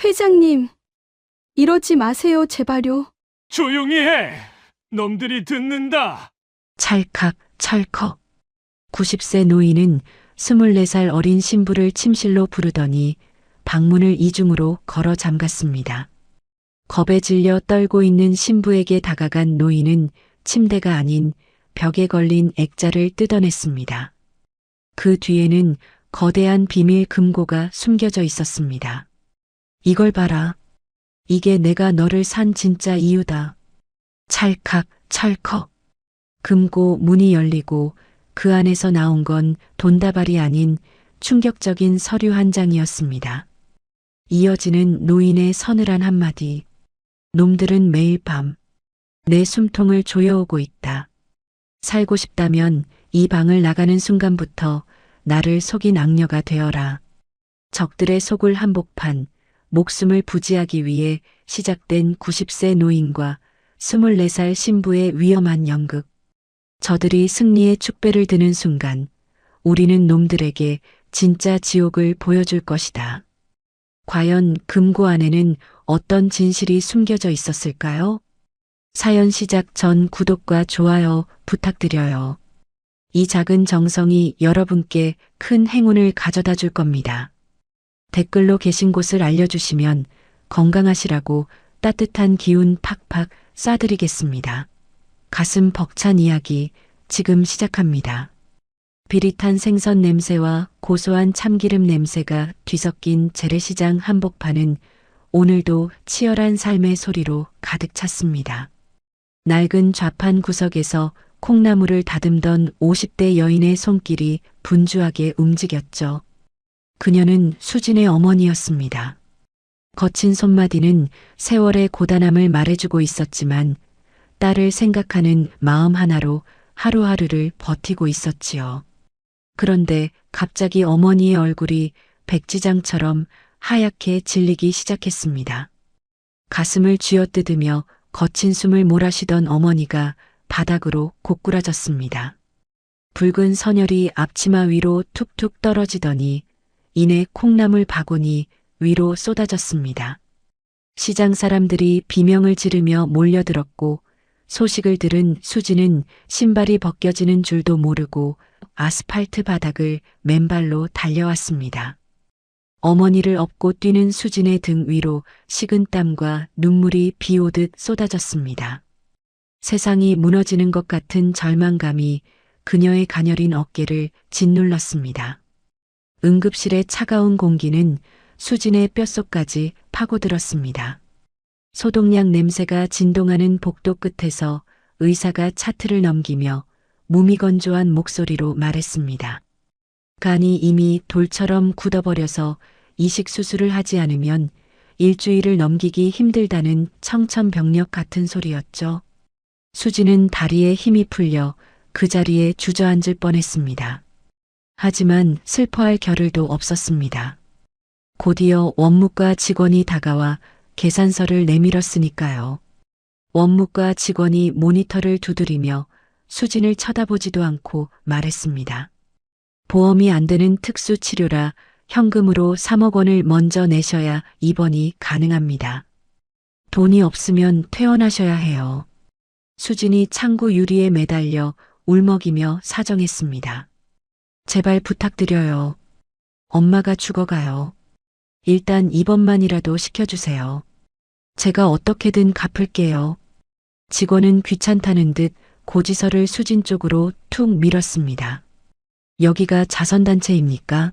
회장님, 이러지 마세요, 제발요. 조용히 해! 놈들이 듣는다! 찰칵, 찰컥. 90세 노인은 24살 어린 신부를 침실로 부르더니 방문을 이중으로 걸어 잠갔습니다. 겁에 질려 떨고 있는 신부에게 다가간 노인은 침대가 아닌 벽에 걸린 액자를 뜯어냈습니다. 그 뒤에는 거대한 비밀 금고가 숨겨져 있었습니다. 이걸 봐라. 이게 내가 너를 산 진짜 이유다. 찰칵, 찰컥. 금고 문이 열리고 그 안에서 나온 건 돈다발이 아닌 충격적인 서류 한 장이었습니다. 이어지는 노인의 서늘한 한마디. 놈들은 매일 밤 내 숨통을 조여오고 있다. 살고 싶다면 이 방을 나가는 순간부터 나를 속인 악녀가 되어라. 적들의 속을 한복판, 목숨을 부지하기 위해 시작된 90세 노인과 24살 신부의 위험한 연극. 저들이 승리의 축배를 드는 순간 우리는 놈들에게 진짜 지옥을 보여줄 것이다. 과연 금고 안에는 어떤 진실이 숨겨져 있었을까요? 사연 시작 전 구독과 좋아요 부탁드려요. 이 작은 정성이 여러분께 큰 행운을 가져다 줄 겁니다. 댓글로 계신 곳을 알려주시면 건강하시라고 따뜻한 기운 팍팍 쏴드리겠습니다. 가슴 벅찬 이야기 지금 시작합니다. 비릿한 생선 냄새와 고소한 참기름 냄새가 뒤섞인 재래시장 한복판은 오늘도 치열한 삶의 소리로 가득 찼습니다. 낡은 좌판 구석에서 콩나물을 다듬던 50대 여인의 손길이 분주하게 움직였죠. 그녀는 수진의 어머니였습니다. 거친 손마디는 세월의 고단함을 말해주고 있었지만 딸을 생각하는 마음 하나로 하루하루를 버티고 있었지요. 그런데 갑자기 어머니의 얼굴이 백지장처럼 하얗게 질리기 시작했습니다. 가슴을 쥐어뜯으며 거친 숨을 몰아쉬던 어머니가 바닥으로 고꾸라졌습니다. 붉은 선혈이 앞치마 위로 툭툭 떨어지더니 이내 콩나물 바구니 위로 쏟아졌습니다. 시장 사람들이 비명을 지르며 몰려들었고 소식을 들은 수지는 신발이 벗겨지는 줄도 모르고 아스팔트 바닥을 맨발로 달려왔습니다. 어머니를 업고 뛰는 수진의 등 위로 식은땀과 눈물이 비오듯 쏟아졌습니다. 세상이 무너지는 것 같은 절망감이 그녀의 가녀린 어깨를 짓눌렀습니다. 응급실의 차가운 공기는 수진의 뼛속까지 파고들었습니다. 소독약 냄새가 진동하는 복도 끝에서 의사가 차트를 넘기며 무미건조한 목소리로 말했습니다. 간이 이미 돌처럼 굳어버려서 이식 수술을 하지 않으면 일주일을 넘기기 힘들다는 청천벽력 같은 소리였죠. 수지는 다리에 힘이 풀려 그 자리에 주저앉을 뻔했습니다. 하지만 슬퍼할 겨를도 없었습니다. 곧이어 원무과 직원이 다가와 계산서를 내밀었으니까요. 원무과 직원이 모니터를 두드리며 수진을 쳐다보지도 않고 말했습니다. 보험이 안 되는 특수 치료라 현금으로 3억 원을 먼저 내셔야 입원이 가능합니다. 돈이 없으면 퇴원하셔야 해요. 수진이 창구 유리에 매달려 울먹이며 사정했습니다. 제발 부탁드려요. 엄마가 죽어가요. 일단 입원만이라도 시켜주세요. 제가 어떻게든 갚을게요. 직원은 귀찮다는 듯 고지서를 수진 쪽으로 툭 밀었습니다. 여기가 자선단체입니까?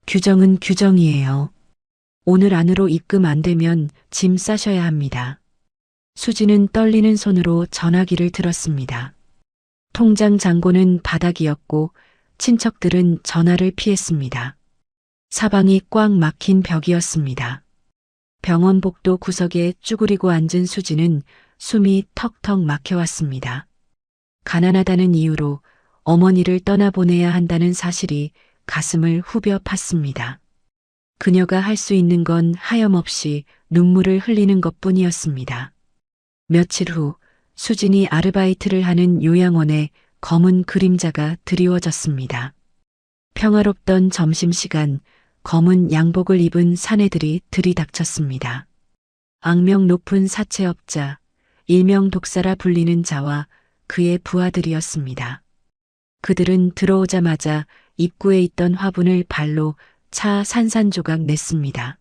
규정은 규정이에요. 오늘 안으로 입금 안 되면 짐 싸셔야 합니다. 수진은 떨리는 손으로 전화기를 들었습니다. 통장 잔고는 바닥이었고 친척들은 전화를 피했습니다. 사방이 꽉 막힌 벽이었습니다. 병원 복도 구석에 쭈그리고 앉은 수진은 숨이 턱턱 막혀왔습니다. 가난하다는 이유로 어머니를 떠나보내야 한다는 사실이 가슴을 후벼 팠습니다. 그녀가 할 수 있는 건 하염없이 눈물을 흘리는 것뿐이었습니다. 며칠 후 수진이 아르바이트를 하는 요양원에 검은 그림자가 드리워졌습니다. 평화롭던 점심시간 검은 양복을 입은 사내들이 들이닥쳤습니다. 악명 높은 사채업자, 일명 독사라 불리는 자와 그의 부하들이었습니다. 그들은 들어오자마자 입구에 있던 화분을 발로 차 산산조각 냈습니다.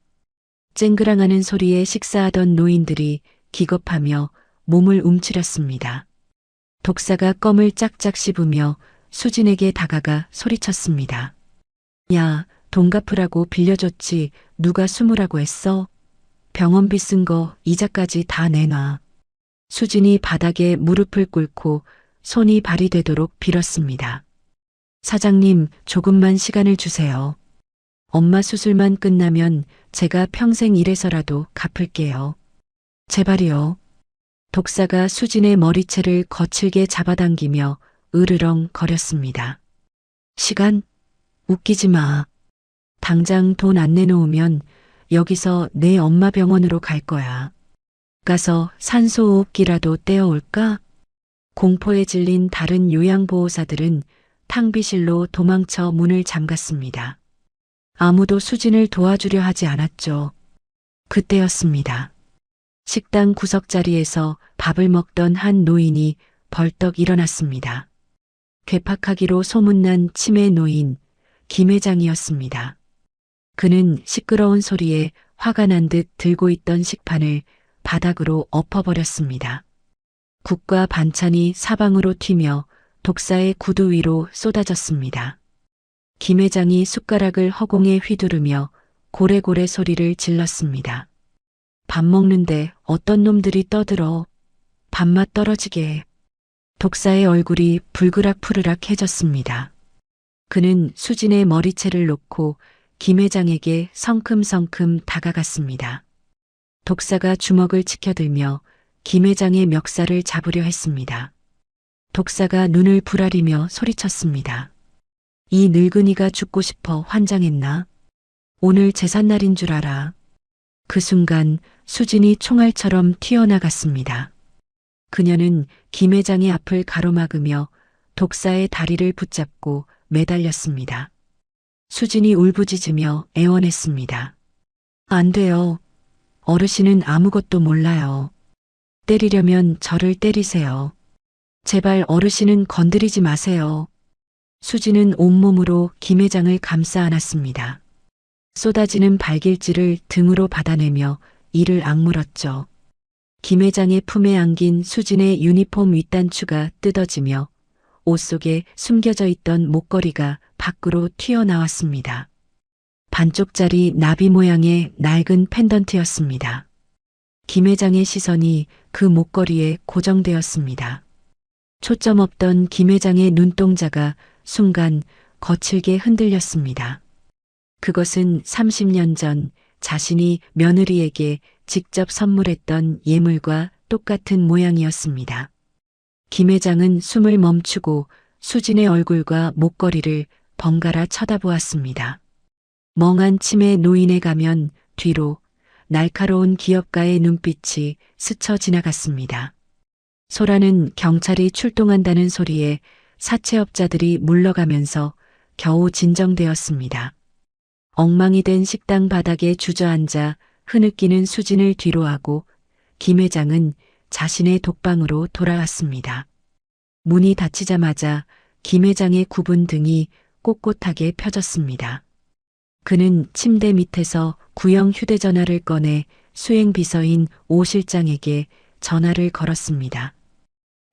쨍그랑하는 소리에 식사하던 노인들이 기겁하며 몸을 움츠렸습니다. 독사가 껌을 짝짝 씹으며 수진에게 다가가 소리쳤습니다. 야, 돈 갚으라고 빌려줬지 누가 숨으라고 했어? 병원비 쓴 거 이자까지 다 내놔. 수진이 바닥에 무릎을 꿇고 손이 발이 되도록 빌었습니다. 사장님, 조금만 시간을 주세요. 엄마 수술만 끝나면 제가 평생 일해서라도 갚을게요. 제발이요. 독사가 수진의 머리채를 거칠게 잡아당기며 으르렁 거렸습니다. 시간? 웃기지 마. 당장 돈 안 내놓으면 여기서 내 엄마 병원으로 갈 거야. 가서 산소호흡기라도 떼어올까? 공포에 질린 다른 요양보호사들은 탕비실로 도망쳐 문을 잠갔습니다. 아무도 수진을 도와주려 하지 않았죠. 그때였습니다. 식당 구석자리에서 밥을 먹던 한 노인이 벌떡 일어났습니다. 괴팍하기로 소문난 치매 노인 김 회장이었습니다. 그는 시끄러운 소리에 화가 난 듯 들고 있던 식판을 바닥으로 엎어버렸습니다. 국과 반찬이 사방으로 튀며 독사의 구두 위로 쏟아졌습니다. 김 회장이 숟가락을 허공에 휘두르며 고래고래 소리를 질렀습니다. 밥 먹는데 어떤 놈들이 떠들어. 밥맛 떨어지게. 독사의 얼굴이 불그락푸르락해졌습니다. 그는 수진의 머리채를 놓고 김 회장에게 성큼성큼 다가갔습니다. 독사가 주먹을 치켜들며 김 회장의 멱살을 잡으려 했습니다. 독사가 눈을 부라리며 소리쳤습니다. 이 늙은이가 죽고 싶어 환장했나? 오늘 제삿날인 줄 알아. 그 순간 수진이 총알처럼 튀어나갔습니다. 그녀는 김 회장의 앞을 가로막으며 독사의 다리를 붙잡고 매달렸습니다. 수진이 울부짖으며 애원했습니다. 안 돼요. 어르신은 아무것도 몰라요. 때리려면 저를 때리세요. 제발 어르신은 건드리지 마세요. 수진은 온몸으로 김 회장을 감싸 안았습니다. 쏟아지는 발길질을 등으로 받아내며 이를 악물었죠. 김 회장의 품에 안긴 수진의 유니폼 윗단추가 뜯어지며 옷 속에 숨겨져 있던 목걸이가 밖으로 튀어나왔습니다. 반쪽짜리 나비 모양의 낡은 펜던트였습니다. 김 회장의 시선이 그 목걸이에 고정되었습니다. 초점 없던 김 회장의 눈동자가 순간 거칠게 흔들렸습니다. 그것은 30년 전 자신이 며느리에게 직접 선물했던 예물과 똑같은 모양이었습니다. 김 회장은 숨을 멈추고 수진의 얼굴과 목걸이를 번갈아 쳐다보았습니다. 멍한 치매 노인에 가면 뒤로 날카로운 기업가의 눈빛이 스쳐 지나갔습니다. 소라는 경찰이 출동한다는 소리에 사채업자들이 물러가면서 겨우 진정되었습니다. 엉망이 된 식당 바닥에 주저앉아 흐느끼는 수진을 뒤로하고 김 회장은 자신의 독방으로 돌아왔습니다. 문이 닫히자마자 김 회장의 굽은 등이 꼿꼿하게 펴졌습니다. 그는 침대 밑에서 구형 휴대전화를 꺼내 수행비서인 오 실장에게 전화를 걸었습니다.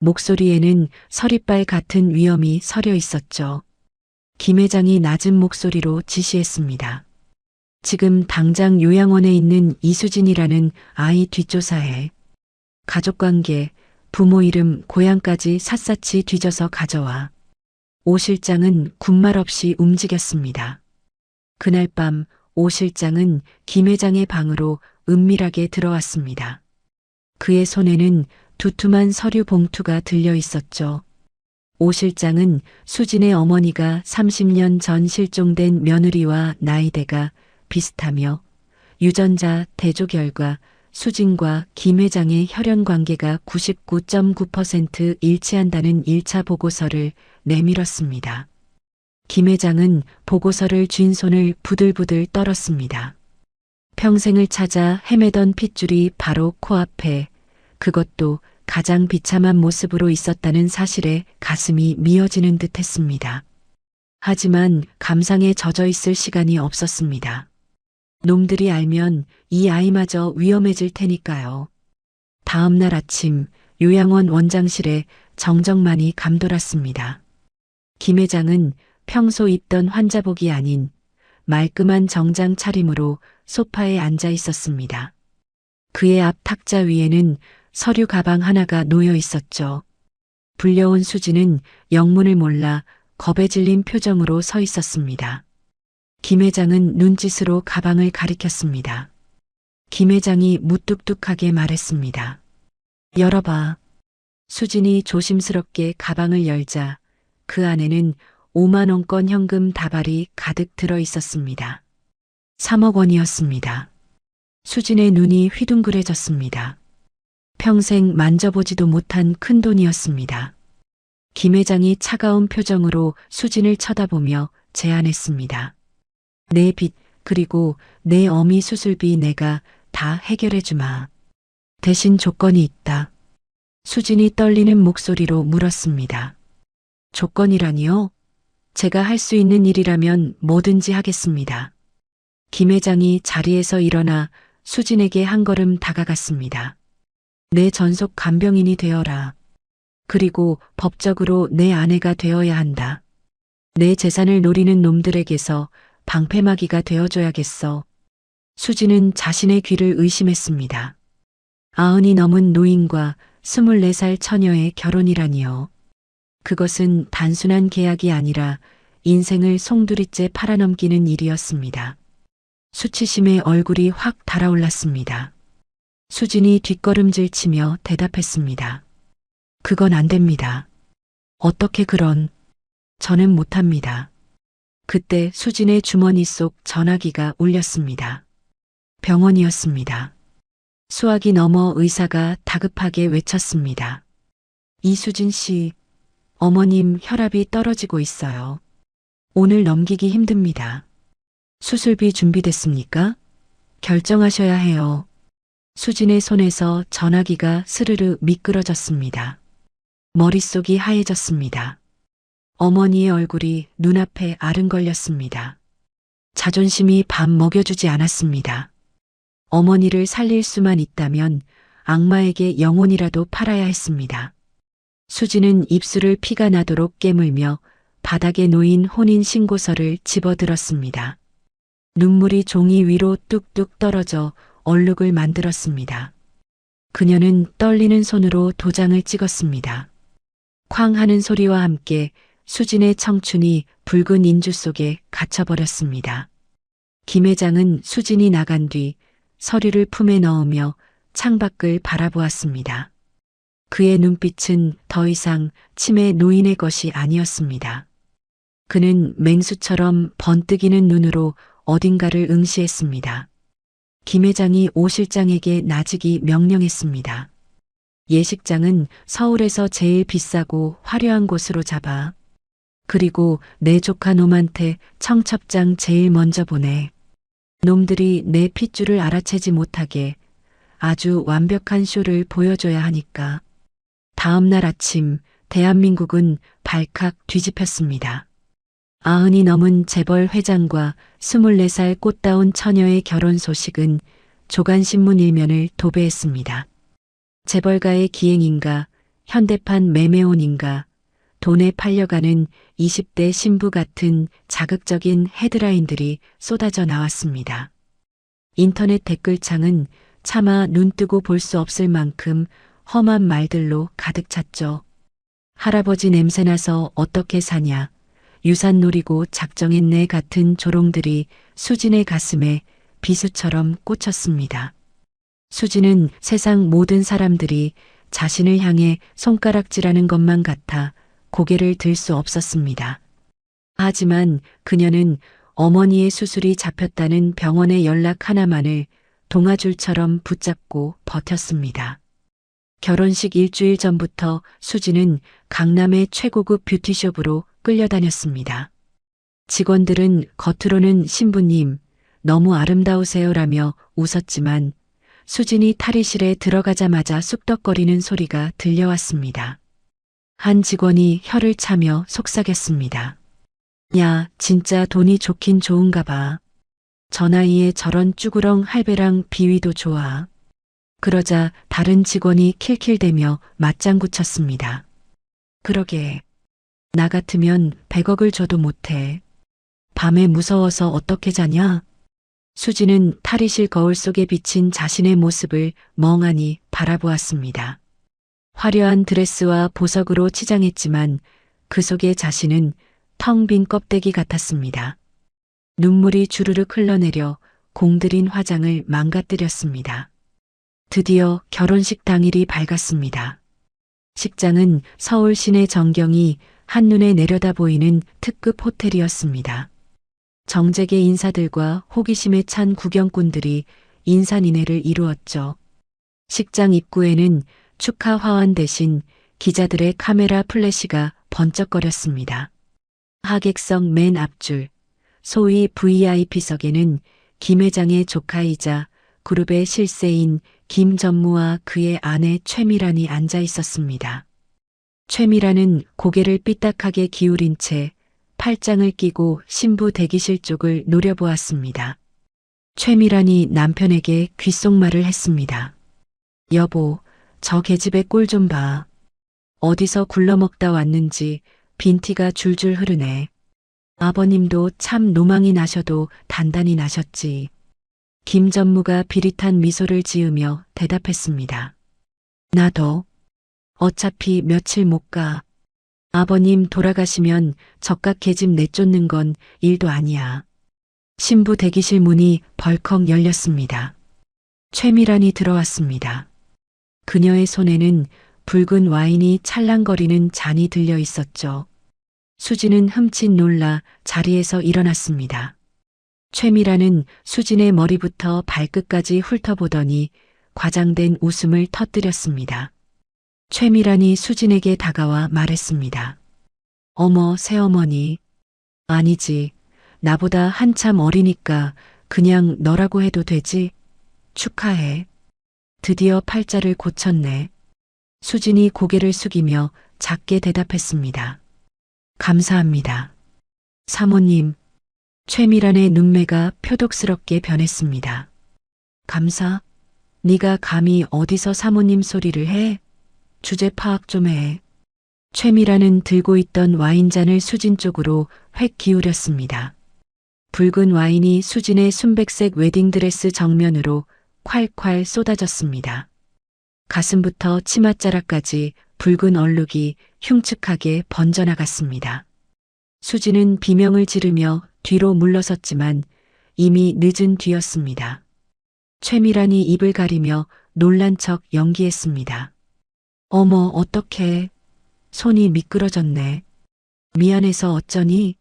목소리에는 서리빨 같은 위엄이 서려 있었죠. 김 회장이 낮은 목소리로 지시했습니다. 지금 당장 요양원에 있는 이수진이라는 아이 뒷조사해. 가족관계, 부모 이름, 고향까지 샅샅이 뒤져서 가져와. 오 실장은 군말 없이 움직였습니다. 그날 밤 오 실장은 김 회장의 방으로 은밀하게 들어왔습니다. 그의 손에는 두툼한 서류 봉투가 들려 있었죠. 오 실장은 수진의 어머니가 30년 전 실종된 며느리와 나이대가 비슷하며 유전자 대조 결과 수진과 김 회장의 혈연 관계가 99.9% 일치한다는 1차 보고서를 내밀었습니다. 김 회장은 보고서를 쥔 손을 부들부들 떨었습니다. 평생을 찾아 헤매던 핏줄이 바로 코앞에, 그것도 가장 비참한 모습으로 있었다는 사실에 가슴이 미어지는 듯 했습니다. 하지만 감상에 젖어 있을 시간이 없었습니다. 놈들이 알면 이 아이마저 위험해질 테니까요. 다음 날 아침 요양원 원장실에 정정만이 감돌았습니다. 김 회장은 평소 입던 환자복이 아닌 말끔한 정장 차림으로 소파에 앉아 있었습니다. 그의 앞 탁자 위에는 서류 가방 하나가 놓여 있었죠. 불려온 수지는 영문을 몰라 겁에 질린 표정으로 서 있었습니다. 김 회장은 눈짓으로 가방을 가리켰습니다. 김 회장이 무뚝뚝하게 말했습니다. 열어봐. 수진이 조심스럽게 가방을 열자 그 안에는 5만 원권 현금 다발이 가득 들어 있었습니다. 3억 원이었습니다. 수진의 눈이 휘둥그레졌습니다. 평생 만져보지도 못한 큰 돈이었습니다. 김 회장이 차가운 표정으로 수진을 쳐다보며 제안했습니다. 내 빚 그리고 내 어미 수술비 내가 다 해결해 주마. 대신 조건이 있다. 수진이 떨리는 목소리로 물었습니다. 조건이라니요? 제가 할 수 있는 일이라면 뭐든지 하겠습니다. 김 회장이 자리에서 일어나 수진에게 한 걸음 다가갔습니다. 내 전속 간병인이 되어라. 그리고 법적으로 내 아내가 되어야 한다. 내 재산을 노리는 놈들에게서 방패막이가 되어줘야겠어. 수진은 자신의 귀를 의심했습니다. 90이 넘은 노인과 24살 처녀의 결혼이라니요. 그것은 단순한 계약이 아니라 인생을 송두리째 팔아넘기는 일이었습니다. 수치심의 얼굴이 확 달아올랐습니다. 수진이 뒷걸음질 치며 대답했습니다. 그건 안 됩니다. 어떻게 그런... 저는 못합니다. 그때 수진의 주머니 속 전화기가 울렸습니다. 병원이었습니다. 수화기 너머 의사가 다급하게 외쳤습니다. 이수진 씨, 어머님 혈압이 떨어지고 있어요. 오늘 넘기기 힘듭니다. 수술비 준비됐습니까? 결정하셔야 해요. 수진의 손에서 전화기가 스르르 미끄러졌습니다. 머릿속이 하얘졌습니다. 어머니의 얼굴이 눈앞에 아른거렸습니다. 자존심이 밥 먹여주지 않았습니다. 어머니를 살릴 수만 있다면 악마에게 영혼이라도 팔아야 했습니다. 수지는 입술을 피가 나도록 깨물며 바닥에 놓인 혼인신고서를 집어들었습니다. 눈물이 종이 위로 뚝뚝 떨어져 얼룩을 만들었습니다. 그녀는 떨리는 손으로 도장을 찍었습니다. 쾅 하는 소리와 함께 수진의 청춘이 붉은 인주 속에 갇혀버렸습니다. 김 회장은 수진이 나간 뒤 서류를 품에 넣으며 창밖을 바라보았습니다. 그의 눈빛은 더 이상 치매 노인의 것이 아니었습니다. 그는 맹수처럼 번뜩이는 눈으로 어딘가를 응시했습니다. 김 회장이 오 실장에게 나직이 명령했습니다. 예식장은 서울에서 제일 비싸고 화려한 곳으로 잡아. 그리고 내 조카 놈한테 청첩장 제일 먼저 보내. 놈들이 내 핏줄을 알아채지 못하게 아주 완벽한 쇼를 보여줘야 하니까. 다음 날 아침 대한민국은 발칵 뒤집혔습니다. 90이 넘은 재벌 회장과 24살 꽃다운 처녀의 결혼 소식은 조간신문 일면을 도배했습니다. 재벌가의 기행인가, 현대판 매매혼인가, 돈에 팔려가는 20대 신부 같은 자극적인 헤드라인들이 쏟아져 나왔습니다. 인터넷 댓글창은 차마 눈뜨고 볼 수 없을 만큼 험한 말들로 가득 찼죠. 할아버지 냄새나서 어떻게 사냐, 유산 노리고 작정했네 같은 조롱들이 수진의 가슴에 비수처럼 꽂혔습니다. 수진은 세상 모든 사람들이 자신을 향해 손가락질하는 것만 같아 고개를 들 수 없었습니다. 하지만 그녀는 어머니의 수술이 잡혔다는 병원의 연락 하나만을 동아줄처럼 붙잡고 버텼습니다. 결혼식 일주일 전부터 수진은 강남의 최고급 뷰티숍으로 끌려다녔습니다. 직원들은 겉으로는 신부님, 너무 아름다우세요라며 웃었지만 수진이 탈의실에 들어가자마자 쑥덕거리는 소리가 들려왔습니다. 한 직원이 혀를 차며 속삭였습니다. 야, 진짜 돈이 좋긴 좋은가 봐. 저 나이에 저런 쭈구렁 할배랑 비위도 좋아. 그러자 다른 직원이 킬킬대며 맞장구 쳤습니다. 그러게. 나 같으면 100억을 줘도 못해. 밤에 무서워서 어떻게 자냐? 수지는 탈의실 거울 속에 비친 자신의 모습을 멍하니 바라보았습니다. 화려한 드레스와 보석으로 치장했지만 그 속의 자신은 텅 빈 껍데기 같았습니다. 눈물이 주르륵 흘러내려 공들인 화장을 망가뜨렸습니다. 드디어 결혼식 당일이 밝았습니다. 식장은 서울 시내 전경이 한눈에 내려다 보이는 특급 호텔이었습니다. 정재계 인사들과 호기심에 찬 구경꾼들이 인산인해를 이루었죠. 식장 입구에는 축하 화환 대신 기자들의 카메라 플래시가 번쩍거렸습니다. 하객석 맨 앞줄, 소위 VIP석에는 김 회장의 조카이자 그룹의 실세인 김 전무와 그의 아내 최미란이 앉아 있었습니다. 최미란은 고개를 삐딱하게 기울인 채 팔짱을 끼고 신부 대기실 쪽을 노려보았습니다. 최미란이 남편에게 귓속말을 했습니다. 여보, 저 계집애 꼴 좀 봐. 어디서 굴러먹다 왔는지 빈티가 줄줄 흐르네. 아버님도 참 노망이 나셔도 단단히 나셨지. 김 전무가 비릿한 미소를 지으며 대답했습니다. 나도. 어차피 며칠 못 가. 아버님 돌아가시면 적각 계집 내쫓는 건 일도 아니야. 신부 대기실 문이 벌컥 열렸습니다. 최미란이 들어왔습니다. 그녀의 손에는 붉은 와인이 찰랑거리는 잔이 들려 있었죠. 수진은 흠칫 놀라 자리에서 일어났습니다. 최미란은 수진의 머리부터 발끝까지 훑어보더니 과장된 웃음을 터뜨렸습니다. 최미란이 수진에게 다가와 말했습니다. 어머, 새어머니. 아니지. 나보다 한참 어리니까 그냥 너라고 해도 되지? 축하해. 드디어 팔자를 고쳤네. 수진이 고개를 숙이며 작게 대답했습니다. 감사합니다. 사모님. 최미란의 눈매가 표독스럽게 변했습니다. 감사? 네가 감히 어디서 사모님 소리를 해? 주제 파악 좀 해. 최미란은 들고 있던 와인잔을 수진 쪽으로 획 기울였습니다. 붉은 와인이 수진의 순백색 웨딩드레스 정면으로 콸콸 쏟아졌습니다. 가슴부터 치맛자락까지 붉은 얼룩이 흉측하게 번져나갔습니다. 수진은 비명을 지르며 뒤로 물러섰지만 이미 늦은 뒤였습니다. 최미란이 입을 가리며 놀란 척 연기했습니다. 어머, 어떡해. 손이 미끄러졌네. 미안해서 어쩌니?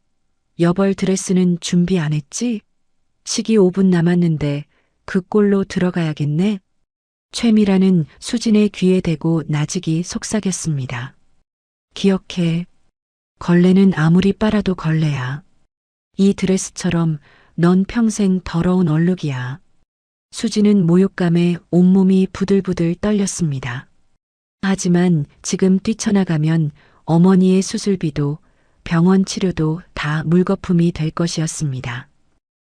여벌 드레스는 준비 안 했지? 식이 5분 남았는데 그 꼴로 들어가야겠네. 최미란은 수진의 귀에 대고 나직이 속삭였습니다. 기억해. 걸레는 아무리 빨아도 걸레야. 이 드레스처럼 넌 평생 더러운 얼룩이야. 수진은 모욕감에 온몸이 부들부들 떨렸습니다. 하지만 지금 뛰쳐나가면 어머니의 수술비도 병원 치료도 다 물거품이 될 것이었습니다.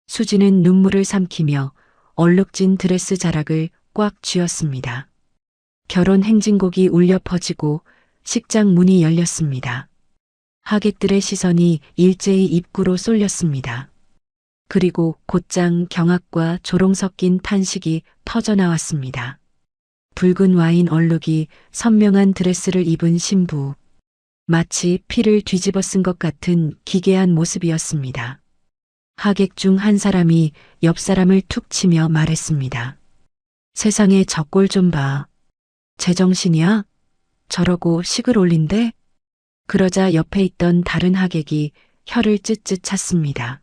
수진은 눈물을 삼키며 얼룩진 드레스 자락을 꽉 쥐었습니다. 결혼 행진곡이 울려 퍼지고 식장 문이 열렸습니다. 하객들의 시선이 일제히 입구로 쏠렸습니다. 그리고 곧장 경악과 조롱 섞인 탄식이 터져나왔습니다. 붉은 와인 얼룩이 선명한 드레스를 입은 신부. 마치 피를 뒤집어 쓴 것 같은 기괴한 모습이었습니다. 하객 중 한 사람이 옆 사람을 툭 치며 말했습니다. 세상에 저 꼴 좀 봐. 제정신이야? 저러고 식을 올린대? 그러자 옆에 있던 다른 하객이 혀를 쯧쯧 찼습니다.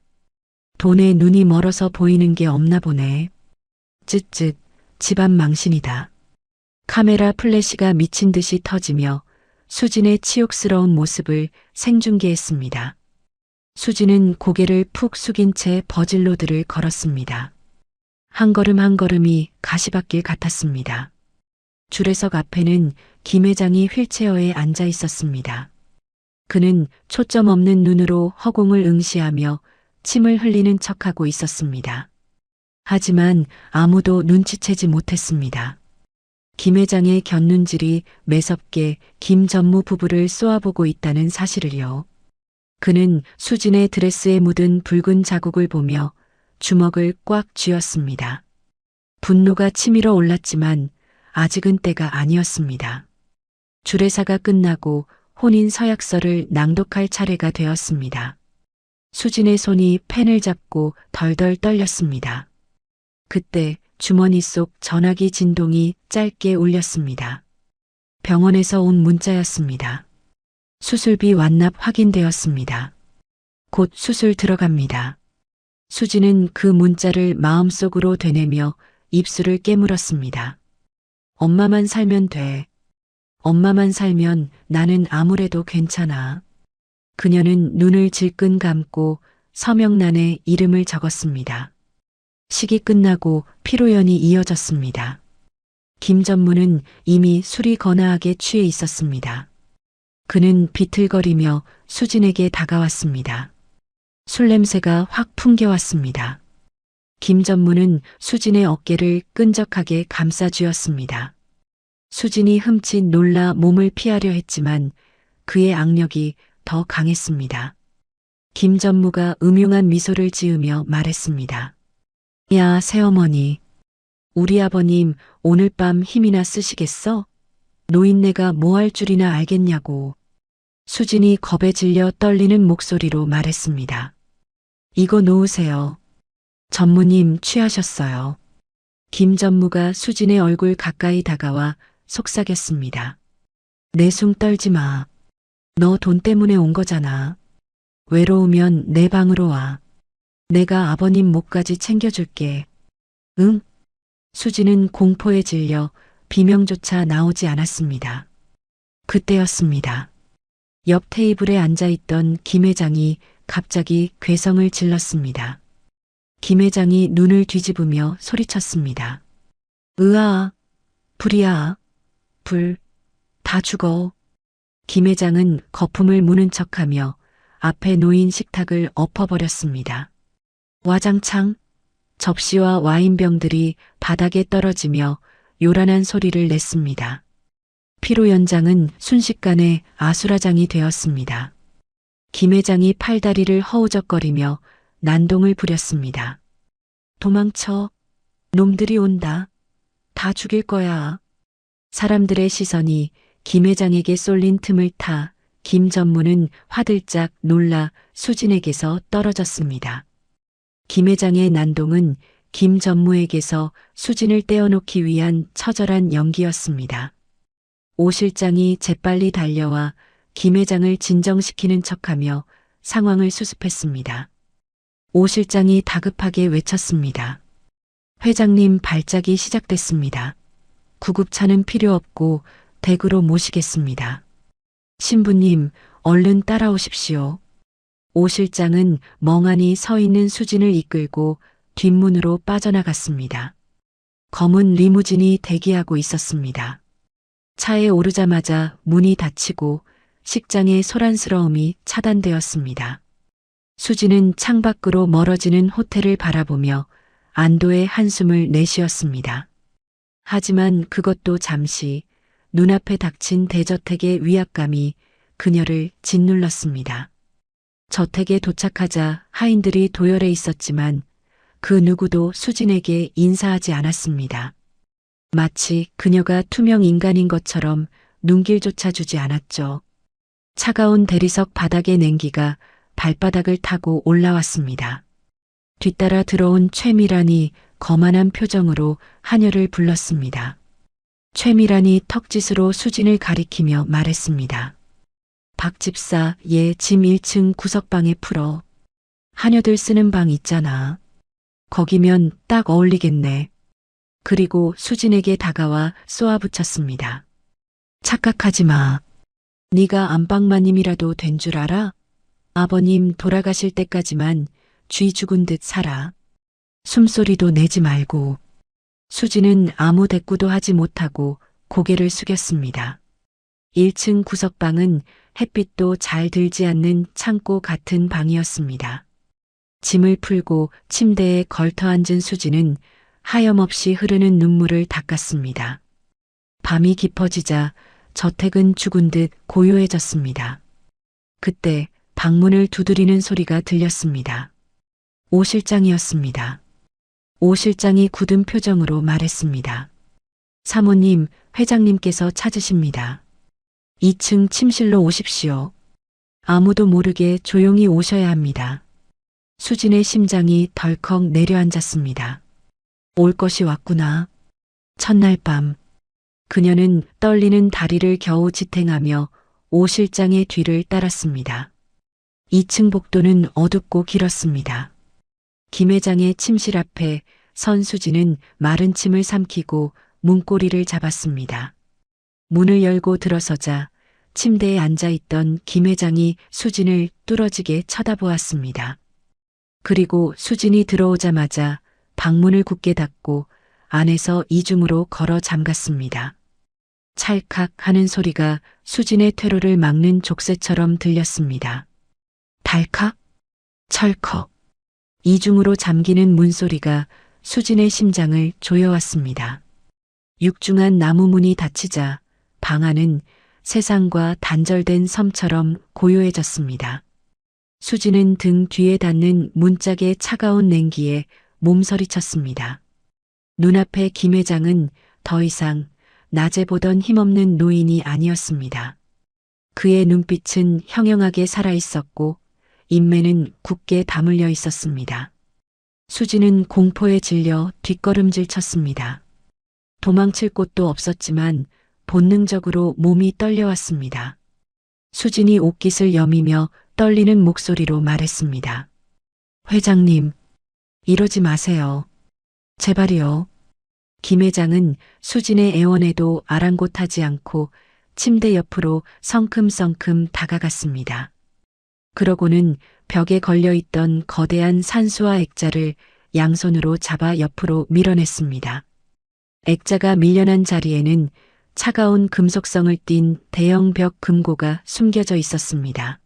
돈에 눈이 멀어서 보이는 게 없나 보네. 쯧쯧, 집안 망신이다. 카메라 플래시가 미친 듯이 터지며 수진의 치욕스러운 모습을 생중계했습니다. 수진은 고개를 푹 숙인 채 버질로드를 걸었습니다. 한 걸음 한 걸음이 가시밭길 같았습니다. 주례석 앞에는 김 회장이 휠체어에 앉아 있었습니다. 그는 초점 없는 눈으로 허공을 응시하며 침을 흘리는 척하고 있었습니다. 하지만 아무도 눈치채지 못했습니다. 김 회장의 곁눈질이 매섭게 김 전무 부부를 쏘아보고 있다는 사실을요. 그는 수진의 드레스에 묻은 붉은 자국을 보며 주먹을 꽉 쥐었습니다. 분노가 치밀어 올랐지만 아직은 때가 아니었습니다. 주례사가 끝나고 혼인 서약서를 낭독할 차례가 되었습니다. 수진의 손이 펜을 잡고 덜덜 떨렸습니다. 그때 주머니 속 전화기 진동이 짧게 울렸습니다. 병원에서 온 문자였습니다. 수술비 완납 확인되었습니다. 곧 수술 들어갑니다. 수진은 그 문자를 마음속으로 되뇌며 입술을 깨물었습니다. 엄마만 살면 돼. 엄마만 살면 나는 아무래도 괜찮아. 그녀는 눈을 질끈 감고 서명란에 이름을 적었습니다. 식이 끝나고 피로연이 이어졌습니다. 김 전무는 이미 술이 거나하게 취해 있었습니다. 그는 비틀거리며 수진에게 다가왔습니다. 술 냄새가 확 풍겨왔습니다. 김 전무는 수진의 어깨를 끈적하게 감싸쥐었습니다. 수진이 흠칫 놀라 몸을 피하려 했지만 그의 악력이 더 강했습니다. 김 전무가 음흉한 미소를 지으며 말했습니다. 야, 새어머니. 우리 아버님 오늘 밤 힘이나 쓰시겠어? 노인네가 뭐 할 줄이나 알겠냐고. 수진이 겁에 질려 떨리는 목소리로 말했습니다. 이거 놓으세요. 전무님 취하셨어요. 김 전무가 수진의 얼굴 가까이 다가와 속삭였습니다. 내숭 떨지 마. 너 돈 때문에 온 거잖아. 외로우면 내 방으로 와. 내가 아버님 목까지 챙겨줄게. 응? 수진은 공포에 질려 비명조차 나오지 않았습니다. 그때였습니다. 옆 테이블에 앉아있던 김 회장이 갑자기 괴성을 질렀습니다. 김 회장이 눈을 뒤집으며 소리쳤습니다. 으아, 불이야, 불, 다 죽어. 김 회장은 거품을 무는 척하며 앞에 놓인 식탁을 엎어버렸습니다. 와장창, 접시와 와인병들이 바닥에 떨어지며 요란한 소리를 냈습니다. 피로 연장은 순식간에 아수라장이 되었습니다. 김 회장이 팔다리를 허우적거리며 난동을 부렸습니다. 도망쳐. 놈들이 온다. 다 죽일 거야. 사람들의 시선이 김 회장에게 쏠린 틈을 타 김 전무는 화들짝 놀라 수진에게서 떨어졌습니다. 김 회장의 난동은 김 전무에게서 수진을 떼어놓기 위한 처절한 연기였습니다. 오 실장이 재빨리 달려와 김 회장을 진정시키는 척하며 상황을 수습했습니다. 오 실장이 다급하게 외쳤습니다. 회장님 발작이 시작됐습니다. 구급차는 필요 없고 댁으로 모시겠습니다. 신부님, 얼른 따라오십시오. 오 실장은 멍하니 서 있는 수진을 이끌고 뒷문으로 빠져나갔습니다. 검은 리무진이 대기하고 있었습니다. 차에 오르자마자 문이 닫히고 식장의 소란스러움이 차단되었습니다. 수진은 창밖으로 멀어지는 호텔을 바라보며 안도의 한숨을 내쉬었습니다. 하지만 그것도 잠시 눈앞에 닥친 대저택의 위압감이 그녀를 짓눌렀습니다. 저택에 도착하자 하인들이 도열해 있었지만 그 누구도 수진에게 인사하지 않았습니다. 마치 그녀가 투명 인간인 것처럼 눈길조차 주지 않았죠. 차가운 대리석 바닥의 냉기가 발바닥을 타고 올라왔습니다. 뒤따라 들어온 최미란이 거만한 표정으로 하녀를 불렀습니다. 최미란이 턱짓으로 수진을 가리키며 말했습니다. 박 집사, 얘 짐 1층 구석방에 풀어. 하녀들 쓰는 방 있잖아. 거기면 딱 어울리겠네. 그리고 수진에게 다가와 쏘아붙였습니다. 착각하지 마. 네가 안방마님이라도 된 줄 알아? 아버님 돌아가실 때까지만 쥐 죽은 듯 살아. 숨소리도 내지 말고. 수지는 아무 대꾸도 하지 못하고 고개를 숙였습니다. 1층 구석방은 햇빛도 잘 들지 않는 창고 같은 방이었습니다. 짐을 풀고 침대에 걸터 앉은 수지는 하염없이 흐르는 눈물을 닦았습니다. 밤이 깊어지자 저택은 죽은 듯 고요해졌습니다. 그때 방문을 두드리는 소리가 들렸습니다. 오 실장이었습니다. 오 실장이 굳은 표정으로 말했습니다. 사모님, 회장님께서 찾으십니다. 2층 침실로 오십시오. 아무도 모르게 조용히 오셔야 합니다. 수진의 심장이 덜컥 내려앉았습니다. 올 것이 왔구나. 첫날 밤, 그녀는 떨리는 다리를 겨우 지탱하며 오 실장의 뒤를 따랐습니다. 2층 복도는 어둡고 길었습니다. 김 회장의 침실 앞에 선 수지는 마른 침을 삼키고 문고리를 잡았습니다. 문을 열고 들어서자 침대에 앉아있던 김 회장이 수진을 뚫어지게 쳐다보았습니다. 그리고 수진이 들어오자마자 방문을 굳게 닫고 안에서 이중으로 걸어 잠갔습니다. 찰칵 하는 소리가 수진의 퇴로를 막는 족쇄처럼 들렸습니다. 달칵, 철컥, 이중으로 잠기는 문소리가 수진의 심장을 조여왔습니다. 육중한 나무 문이 닫히자 방 안은 세상과 단절된 섬처럼 고요해졌습니다. 수진은 등 뒤에 닿는 문짝의 차가운 냉기에 몸서리쳤습니다. 눈앞에 김 회장은 더 이상 낮에 보던 힘없는 노인이 아니었습니다. 그의 눈빛은 형형하게 살아있었고 인매는 굳게 다물려 있었습니다. 수진은 공포에 질려 뒷걸음질 쳤습니다. 도망칠 곳도 없었지만 본능적으로 몸이 떨려왔습니다. 수진이 옷깃을 여미며 떨리는 목소리로 말했습니다. 회장님, 이러지 마세요. 제발이요. 김 회장은 수진의 애원에도 아랑곳하지 않고 침대 옆으로 성큼성큼 다가갔습니다. 그러고는 벽에 걸려있던 거대한 산수화 액자를 양손으로 잡아 옆으로 밀어냈습니다. 액자가 밀려난 자리에는 차가운 금속성을 띤 대형 벽 금고가 숨겨져 있었습니다.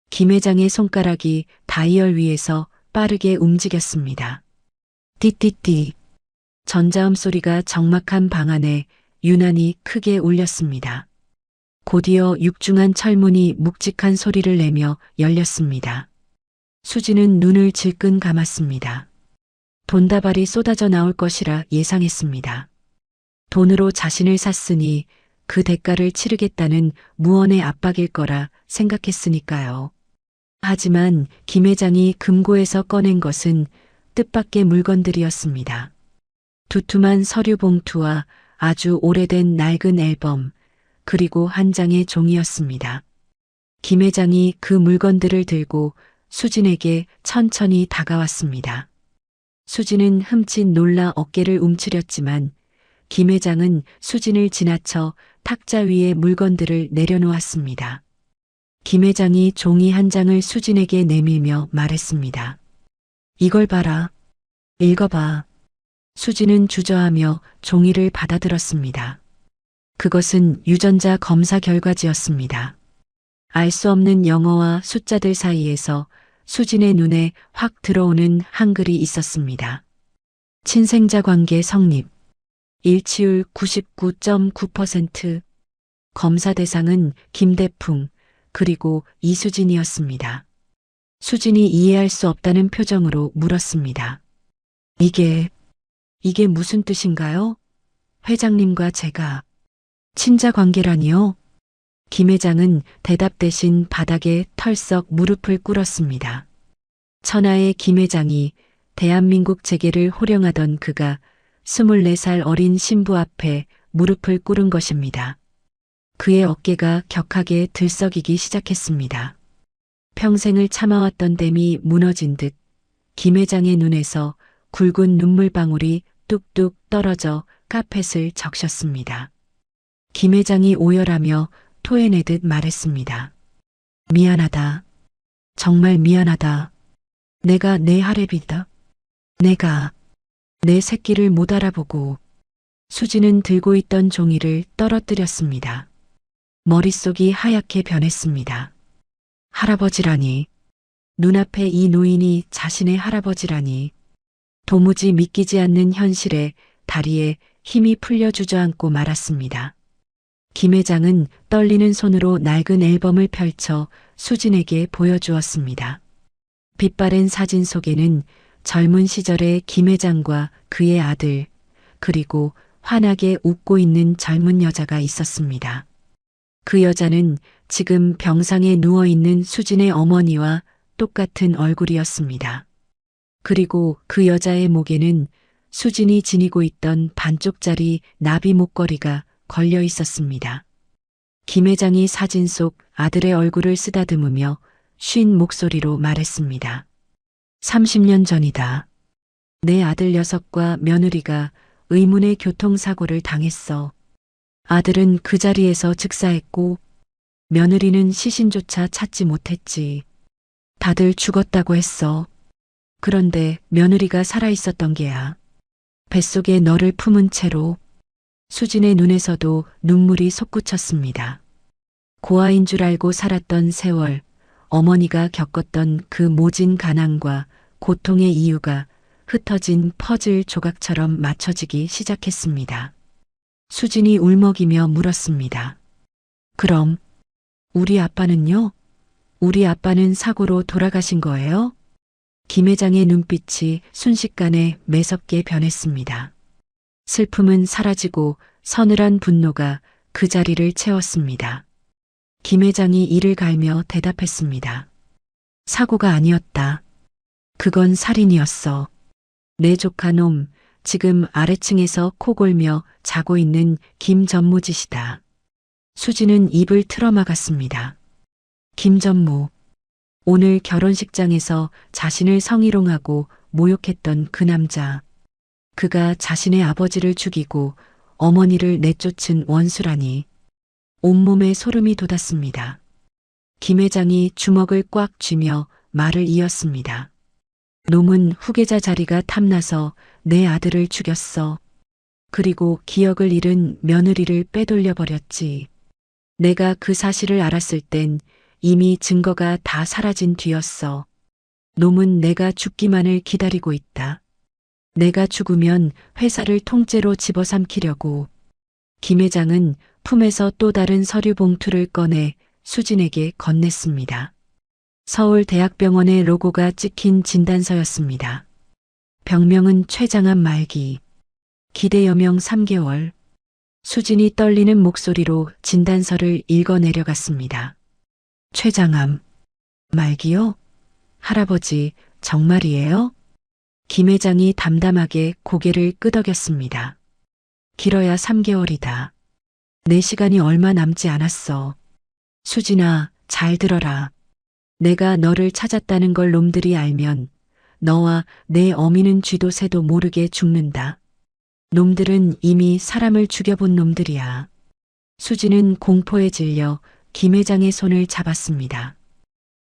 김 회장의 손가락이 다이얼 위에서 빠르게 움직였습니다. 띠띠띠. 전자음 소리가 적막한 방 안에 유난히 크게 울렸습니다. 곧이어 육중한 철문이 묵직한 소리를 내며 열렸습니다. 수지는 눈을 질끈 감았습니다. 돈다발이 쏟아져 나올 것이라 예상했습니다. 돈으로 자신을 샀으니 그 대가를 치르겠다는 무언의 압박일 거라 생각했으니까요. 하지만 김 회장이 금고에서 꺼낸 것은 뜻밖의 물건들이었습니다. 두툼한 서류 봉투와 아주 오래된 낡은 앨범, 그리고 한 장의 종이였습니다. 김 회장이 그 물건들을 들고 수진에게 천천히 다가왔습니다. 수진은 흠칫 놀라 어깨를 움츠렸지만 김 회장은 수진을 지나쳐 탁자 위에 물건들을 내려놓았습니다. 김 회장이 종이 한 장을 수진에게 내밀며 말했습니다. 이걸 봐라. 읽어봐. 수진은 주저하며 종이를 받아들었습니다. 그것은 유전자 검사 결과지였습니다. 알 수 없는 영어와 숫자들 사이에서 수진의 눈에 확 들어오는 한글이 있었습니다. 친생자 관계 성립. 일치율 99.9%. 검사 대상은 김대풍, 그리고 이수진이었습니다. 수진이 이해할 수 없다는 표정으로 물었습니다. 이게 무슨 뜻인가요? 회장님과 제가 친자 관계라니요? 김 회장은 대답 대신 바닥에 털썩 무릎을 꿇었습니다. 천하의 김 회장이 대한민국 재계를 호령하던 그가 24살 어린 신부 앞에 무릎을 꿇은 것입니다. 그의 어깨가 격하게 들썩이기 시작했습니다. 평생을 참아왔던 댐이 무너진 듯 김 회장의 눈에서 굵은 눈물방울이 뚝뚝 떨어져 카펫을 적셨습니다. 김 회장이 오열하며 토해내듯 말했습니다. 미안하다. 정말 미안하다. 내가 내 할애비다. 내가 내 새끼를 못 알아보고. 수지는 들고 있던 종이를 떨어뜨렸습니다. 머릿속이 하얗게 변했습니다. 할아버지라니. 눈앞에 이 노인이 자신의 할아버지라니. 도무지 믿기지 않는 현실에 다리에 힘이 풀려 주저앉고 말았습니다. 김 회장은 떨리는 손으로 낡은 앨범을 펼쳐 수진에게 보여주었습니다. 빛바랜 사진 속에는 젊은 시절의 김 회장과 그의 아들, 그리고 환하게 웃고 있는 젊은 여자가 있었습니다. 그 여자는 지금 병상에 누워있는 수진의 어머니와 똑같은 얼굴이었습니다. 그리고 그 여자의 목에는 수진이 지니고 있던 반쪽짜리 나비 목걸이가 걸려 있었습니다. 김 회장이 사진 속 아들의 얼굴을 쓰다듬으며 쉰 목소리로 말했습니다. 30년 전이다. 내 아들 녀석과 며느리가 의문의 교통사고를 당했어. 아들은 그 자리에서 즉사했고 며느리는 시신조차 찾지 못했지. 다들 죽었다고 했어. 그런데 며느리가 살아있었던 게야. 뱃속에 너를 품은 채로. 수진의 눈에서도 눈물이 솟구쳤습니다. 고아인 줄 알고 살았던 세월, 어머니가 겪었던 그 모진 가난과 고통의 이유가 흩어진 퍼즐 조각처럼 맞춰지기 시작했습니다. 수진이 울먹이며 물었습니다. 그럼 우리 아빠는요? 우리 아빠는 사고로 돌아가신 거예요? 김 회장의 눈빛이 순식간에 매섭게 변했습니다. 슬픔은 사라지고 서늘한 분노가 그 자리를 채웠습니다. 김 회장이 이를 갈며 대답했습니다. 사고가 아니었다. 그건 살인이었어. 내 조카놈, 지금 아래층에서 코골며 자고 있는 김전무짓이다. 수지는 입을 틀어막았습니다. 김전무. 오늘 결혼식장에서 자신을 성희롱하고 모욕했던 그 남자. 그가 자신의 아버지를 죽이고 어머니를 내쫓은 원수라니. 온몸에 소름이 돋았습니다. 김 회장이 주먹을 꽉 쥐며 말을 이었습니다. 놈은 후계자 자리가 탐나서 내 아들을 죽였어. 그리고 기억을 잃은 며느리를 빼돌려 버렸지. 내가 그 사실을 알았을 땐 이미 증거가 다 사라진 뒤였어. 놈은 내가 죽기만을 기다리고 있다. 내가 죽으면 회사를 통째로 집어삼키려고. 김 회장은 품에서 또 다른 서류 봉투를 꺼내 수진에게 건넸습니다. 서울대학병원의 로고가 찍힌 진단서였습니다. 병명은 췌장암 말기. 기대 여명 3개월. 수진이 떨리는 목소리로 진단서를 읽어 내려갔습니다. 췌장암 말기요? 할아버지, 정말이에요? 김 회장이 담담하게 고개를 끄덕였습니다. 길어야 3개월이다. 내 시간이 얼마 남지 않았어. 수진아, 잘 들어라. 내가 너를 찾았다는 걸 놈들이 알면 너와 내 어미는 쥐도 새도 모르게 죽는다. 놈들은 이미 사람을 죽여본 놈들이야. 수진은 공포에 질려 김 회장의 손을 잡았습니다.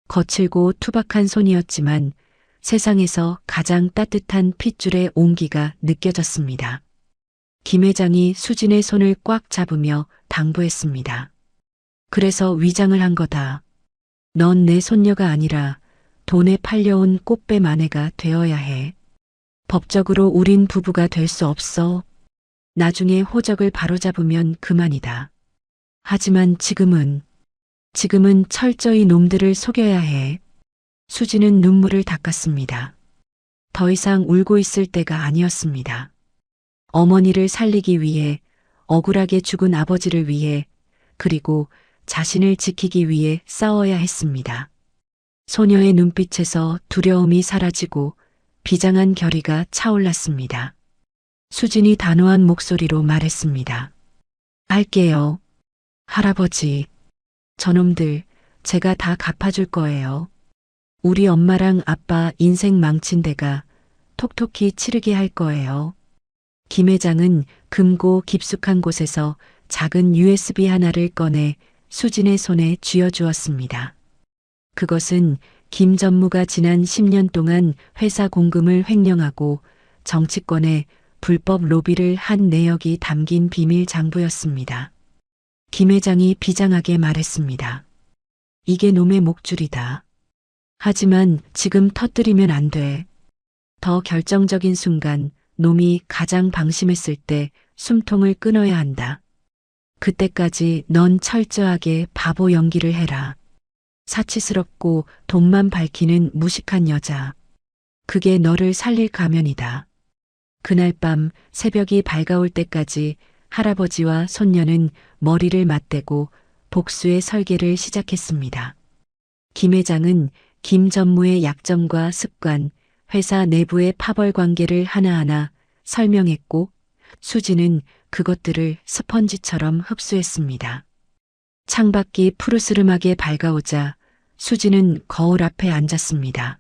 거칠고 투박한 손이었지만 세상에서 가장 따뜻한 핏줄의 온기가 느껴졌습니다. 김 회장이 수진의 손을 꽉 잡으며 당부했습니다. 그래서 위장을 한 거다. 넌 내 손녀가 아니라 돈에 팔려온 꽃뱀 아내가 되어야 해. 법적으로 우린 부부가 될 수 없어. 나중에 호적을 바로잡으면 그만이다. 하지만 지금은 철저히 놈들을 속여야 해. 수지는 눈물을 닦았습니다. 더 이상 울고 있을 때가 아니었습니다. 어머니를 살리기 위해, 억울하게 죽은 아버지를 위해, 그리고 자신을 지키기 위해 싸워야 했습니다. 소녀의 눈빛에서 두려움이 사라지고 비장한 결의가 차올랐습니다. 수진이 단호한 목소리로 말했습니다. 할게요. 할아버지, 저놈들 제가 다 갚아줄 거예요. 우리 엄마랑 아빠 인생 망친 데가 톡톡히 치르게 할 거예요. 김 회장은 금고 깊숙한 곳에서 작은 USB 하나를 꺼내 수진의 손에 쥐어주었습니다. 그것은 김 전무가 지난 10년 동안 회사 공금을 횡령하고 정치권에 불법 로비를 한 내역이 담긴 비밀 장부였습니다. 김 회장이 비장하게 말했습니다. 이게 놈의 목줄이다. 하지만 지금 터뜨리면 안 돼. 더 결정적인 순간 놈이 가장 방심했을 때 숨통을 끊어야 한다. 그때까지 넌 철저하게 바보 연기를 해라. 사치스럽고 돈만 밝히는 무식한 여자. 그게 너를 살릴 가면이다. 그날 밤 새벽이 밝아올 때까지 할아버지와 손녀는 머리를 맞대고 복수의 설계를 시작했습니다. 김 회장은 김 전무의 약점과 습관, 회사 내부의 파벌 관계를 하나하나 설명했고 수지는 그것들을 스펀지처럼 흡수했습니다. 창밖이 푸르스름하게 밝아오자 수지는 거울 앞에 앉았습니다.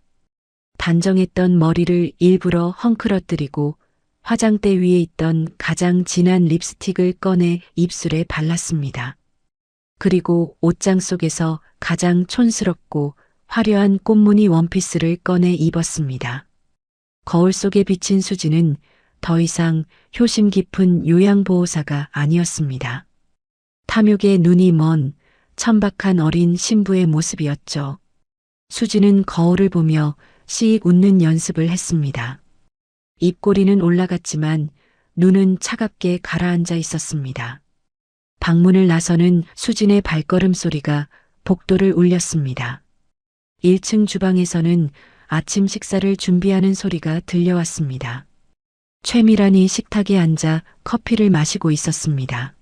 단정했던 머리를 일부러 헝클어뜨리고 화장대 위에 있던 가장 진한 립스틱을 꺼내 입술에 발랐습니다. 그리고 옷장 속에서 가장 촌스럽고 화려한 꽃무늬 원피스를 꺼내 입었습니다. 거울 속에 비친 수지는 더 이상 효심 깊은 요양보호사가 아니었습니다. 탐욕에 눈이 먼 천박한 어린 신부의 모습이었죠. 수지는 거울을 보며 씩 웃는 연습을 했습니다. 입꼬리는 올라갔지만 눈은 차갑게 가라앉아 있었습니다. 방문을 나서는 수진의 발걸음 소리가 복도를 울렸습니다. 1층 주방에서는 아침 식사를 준비하는 소리가 들려왔습니다. 최미란이 식탁에 앉아 커피를 마시고 있었습니다.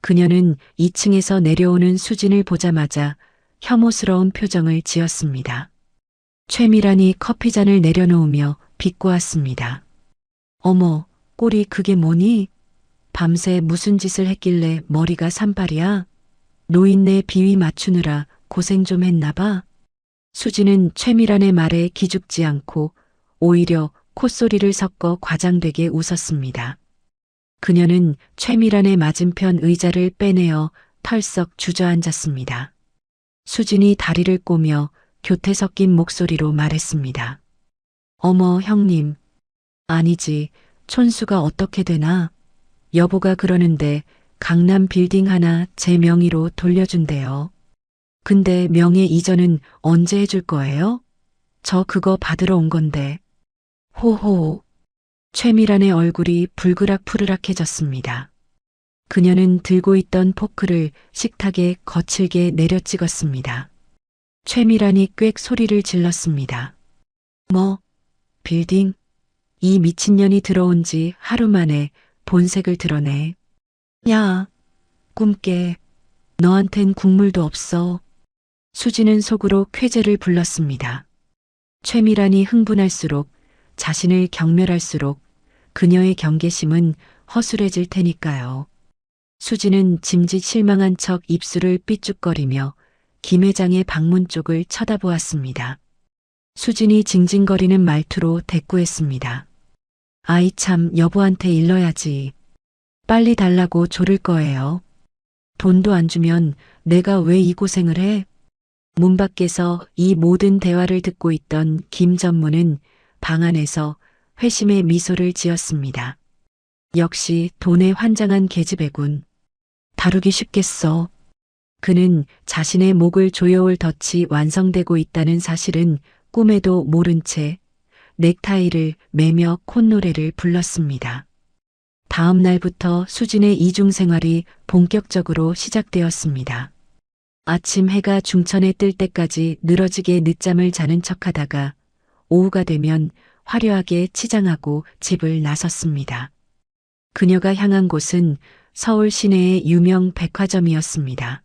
그녀는 2층에서 내려오는 수진을 보자마자 혐오스러운 표정을 지었습니다. 최미란이 커피잔을 내려놓으며 비꼬았습니다. 어머, 꼴이 그게 뭐니? 밤새 무슨 짓을 했길래 머리가 산발이야? 노인네 비위 맞추느라 고생 좀 했나 봐. 수지는 최미란의 말에 기죽지 않고 오히려 콧소리를 섞어 과장되게 웃었습니다. 그녀는 최미란의 맞은편 의자를 빼내어 털썩 주저앉았습니다. 수진이 다리를 꼬며 교태 섞인 목소리로 말했습니다. 어머, 형님. 아니지, 촌수가 어떻게 되나? 여보가 그러는데 강남 빌딩 하나 제 명의로 돌려준대요. 근데 명예 이전은 언제 해줄 거예요? 저 그거 받으러 온 건데. 호호. 최미란의 얼굴이 불그락푸르락해졌습니다. 그녀는 들고 있던 포크를 식탁에 거칠게 내려찍었습니다. 최미란이 꽥 소리를 질렀습니다. 뭐, 빌딩? 이 미친년이 들어온 지 하루 만에 본색을 드러내. 야, 꿈깨. 너한텐 국물도 없어. 수지는 속으로 쾌재를 불렀습니다. 최미란이 흥분할수록 자신을 경멸할수록 그녀의 경계심은 허술해질 테니까요. 수지는 짐짓 실망한 척 입술을 삐죽거리며 김 회장의 방문 쪽을 쳐다보았습니다. 수진이 징징거리는 말투로 대꾸했습니다. 아이 참, 여보한테 일러야지. 빨리 달라고 조를 거예요. 돈도 안 주면 내가 왜 이 고생을 해? 문 밖에서 이 모든 대화를 듣고 있던 김 전무는 방 안에서 회심의 미소를 지었습니다. 역시 돈에 환장한 계집애군. 다루기 쉽겠어. 그는 자신의 목을 조여올 덫이 완성되고 있다는 사실은 꿈에도 모른 채 넥타이를 매며 콧노래를 불렀습니다. 다음 날부터 수진의 이중 생활이 본격적으로 시작되었습니다. 아침 해가 중천에 뜰 때까지 늘어지게 늦잠을 자는 척하다가 오후가 되면 화려하게 치장하고 집을 나섰습니다. 그녀가 향한 곳은 서울 시내의 유명 백화점이었습니다.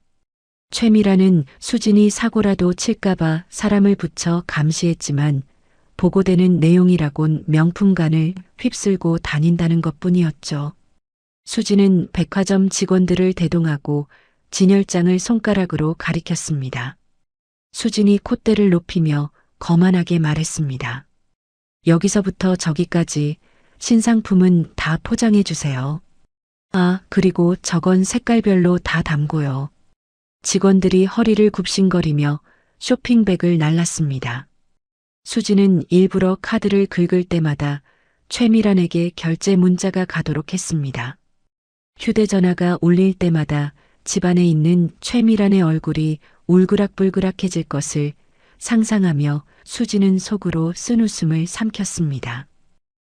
최미라는 수진이 사고라도 칠까봐 사람을 붙여 감시했지만 보고되는 내용이라곤 명품관을 휩쓸고 다닌다는 것뿐이었죠. 수진은 백화점 직원들을 대동하고 진열장을 손가락으로 가리켰습니다. 수진이 콧대를 높이며 거만하게 말했습니다. 여기서부터 저기까지 신상품은 다 포장해 주세요. 아, 그리고 저건 색깔별로 다 담고요. 직원들이 허리를 굽신거리며 쇼핑백을 날랐습니다. 수지는 일부러 카드를 긁을 때마다 최미란에게 결제 문자가 가도록 했습니다. 휴대전화가 울릴 때마다 집안에 있는 최미란의 얼굴이 울그락불그락해질 것을 상상하며 수지는 속으로 쓴웃음을 삼켰습니다.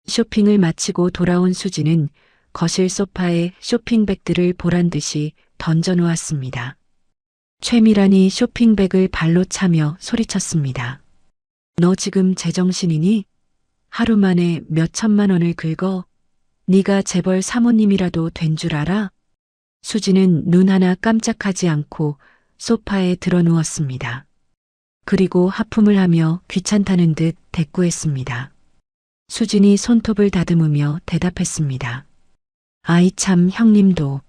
쇼핑을 마치고 돌아온 수지는 거실 소파에 쇼핑백들을 보란듯이 던져놓았습니다. 최미란이 쇼핑백을 발로 차며 소리쳤습니다. 너 지금 제정신이니? 하루 만에 몇 천만 원을 긁어? 네가 재벌 사모님이라도 된 줄 알아? 수지는 눈 하나 깜짝하지 않고 소파에 드러누웠습니다. 그리고 하품을 하며 귀찮다는 듯 대꾸했습니다. 수진이 손톱을 다듬으며 대답했습니다. 아이 참 형님도.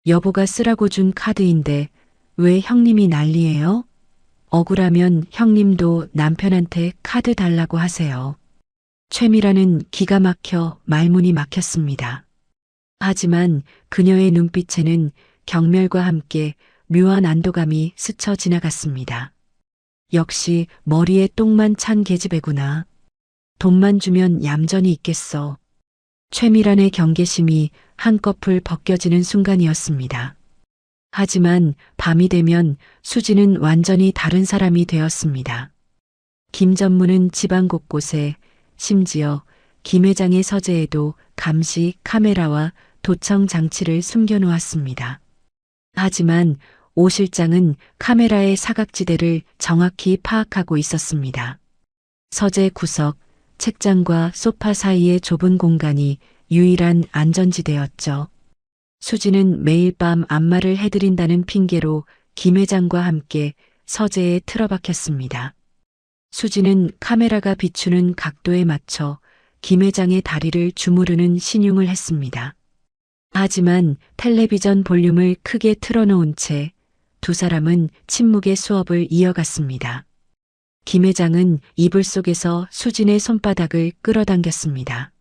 여보가 쓰라고 준 카드인데 왜 형님이 난리예요? 억울하면 형님도 남편한테 카드 달라고 하세요. 최미라는 기가 막혀 말문이 막혔습니다. 하지만 그녀의 눈빛에는 경멸과 함께 묘한 안도감이 스쳐 지나갔습니다. 역시 머리에 똥만 찬 계집애구나. 돈만 주면 얌전히 있겠어. 최미란의 경계심이 한꺼풀 벗겨지는 순간이었습니다. 하지만 밤이 되면 수지는 완전히 다른 사람이 되었습니다. 김 전무는 집안 곳곳에 심지어 김 회장의 서재에도 감시 카메라와 도청 장치를 숨겨놓았습니다. 하지만 오 실장은 카메라의 사각지대를 정확히 파악하고 있었습니다. 서재 구석, 책장과 소파 사이의 좁은 공간이 유일한 안전지대였죠. 수지는 매일 밤 안마를 해드린다는 핑계로 김 회장과 함께 서재에 틀어박혔습니다. 수지는 카메라가 비추는 각도에 맞춰 김 회장의 다리를 주무르는 신용을 했습니다. 하지만 텔레비전 볼륨을 크게 틀어놓은 채 두 사람은 침묵의 수업을 이어갔습니다. 김 회장은 이불 속에서 수진의 손바닥을 끌어당겼습니다.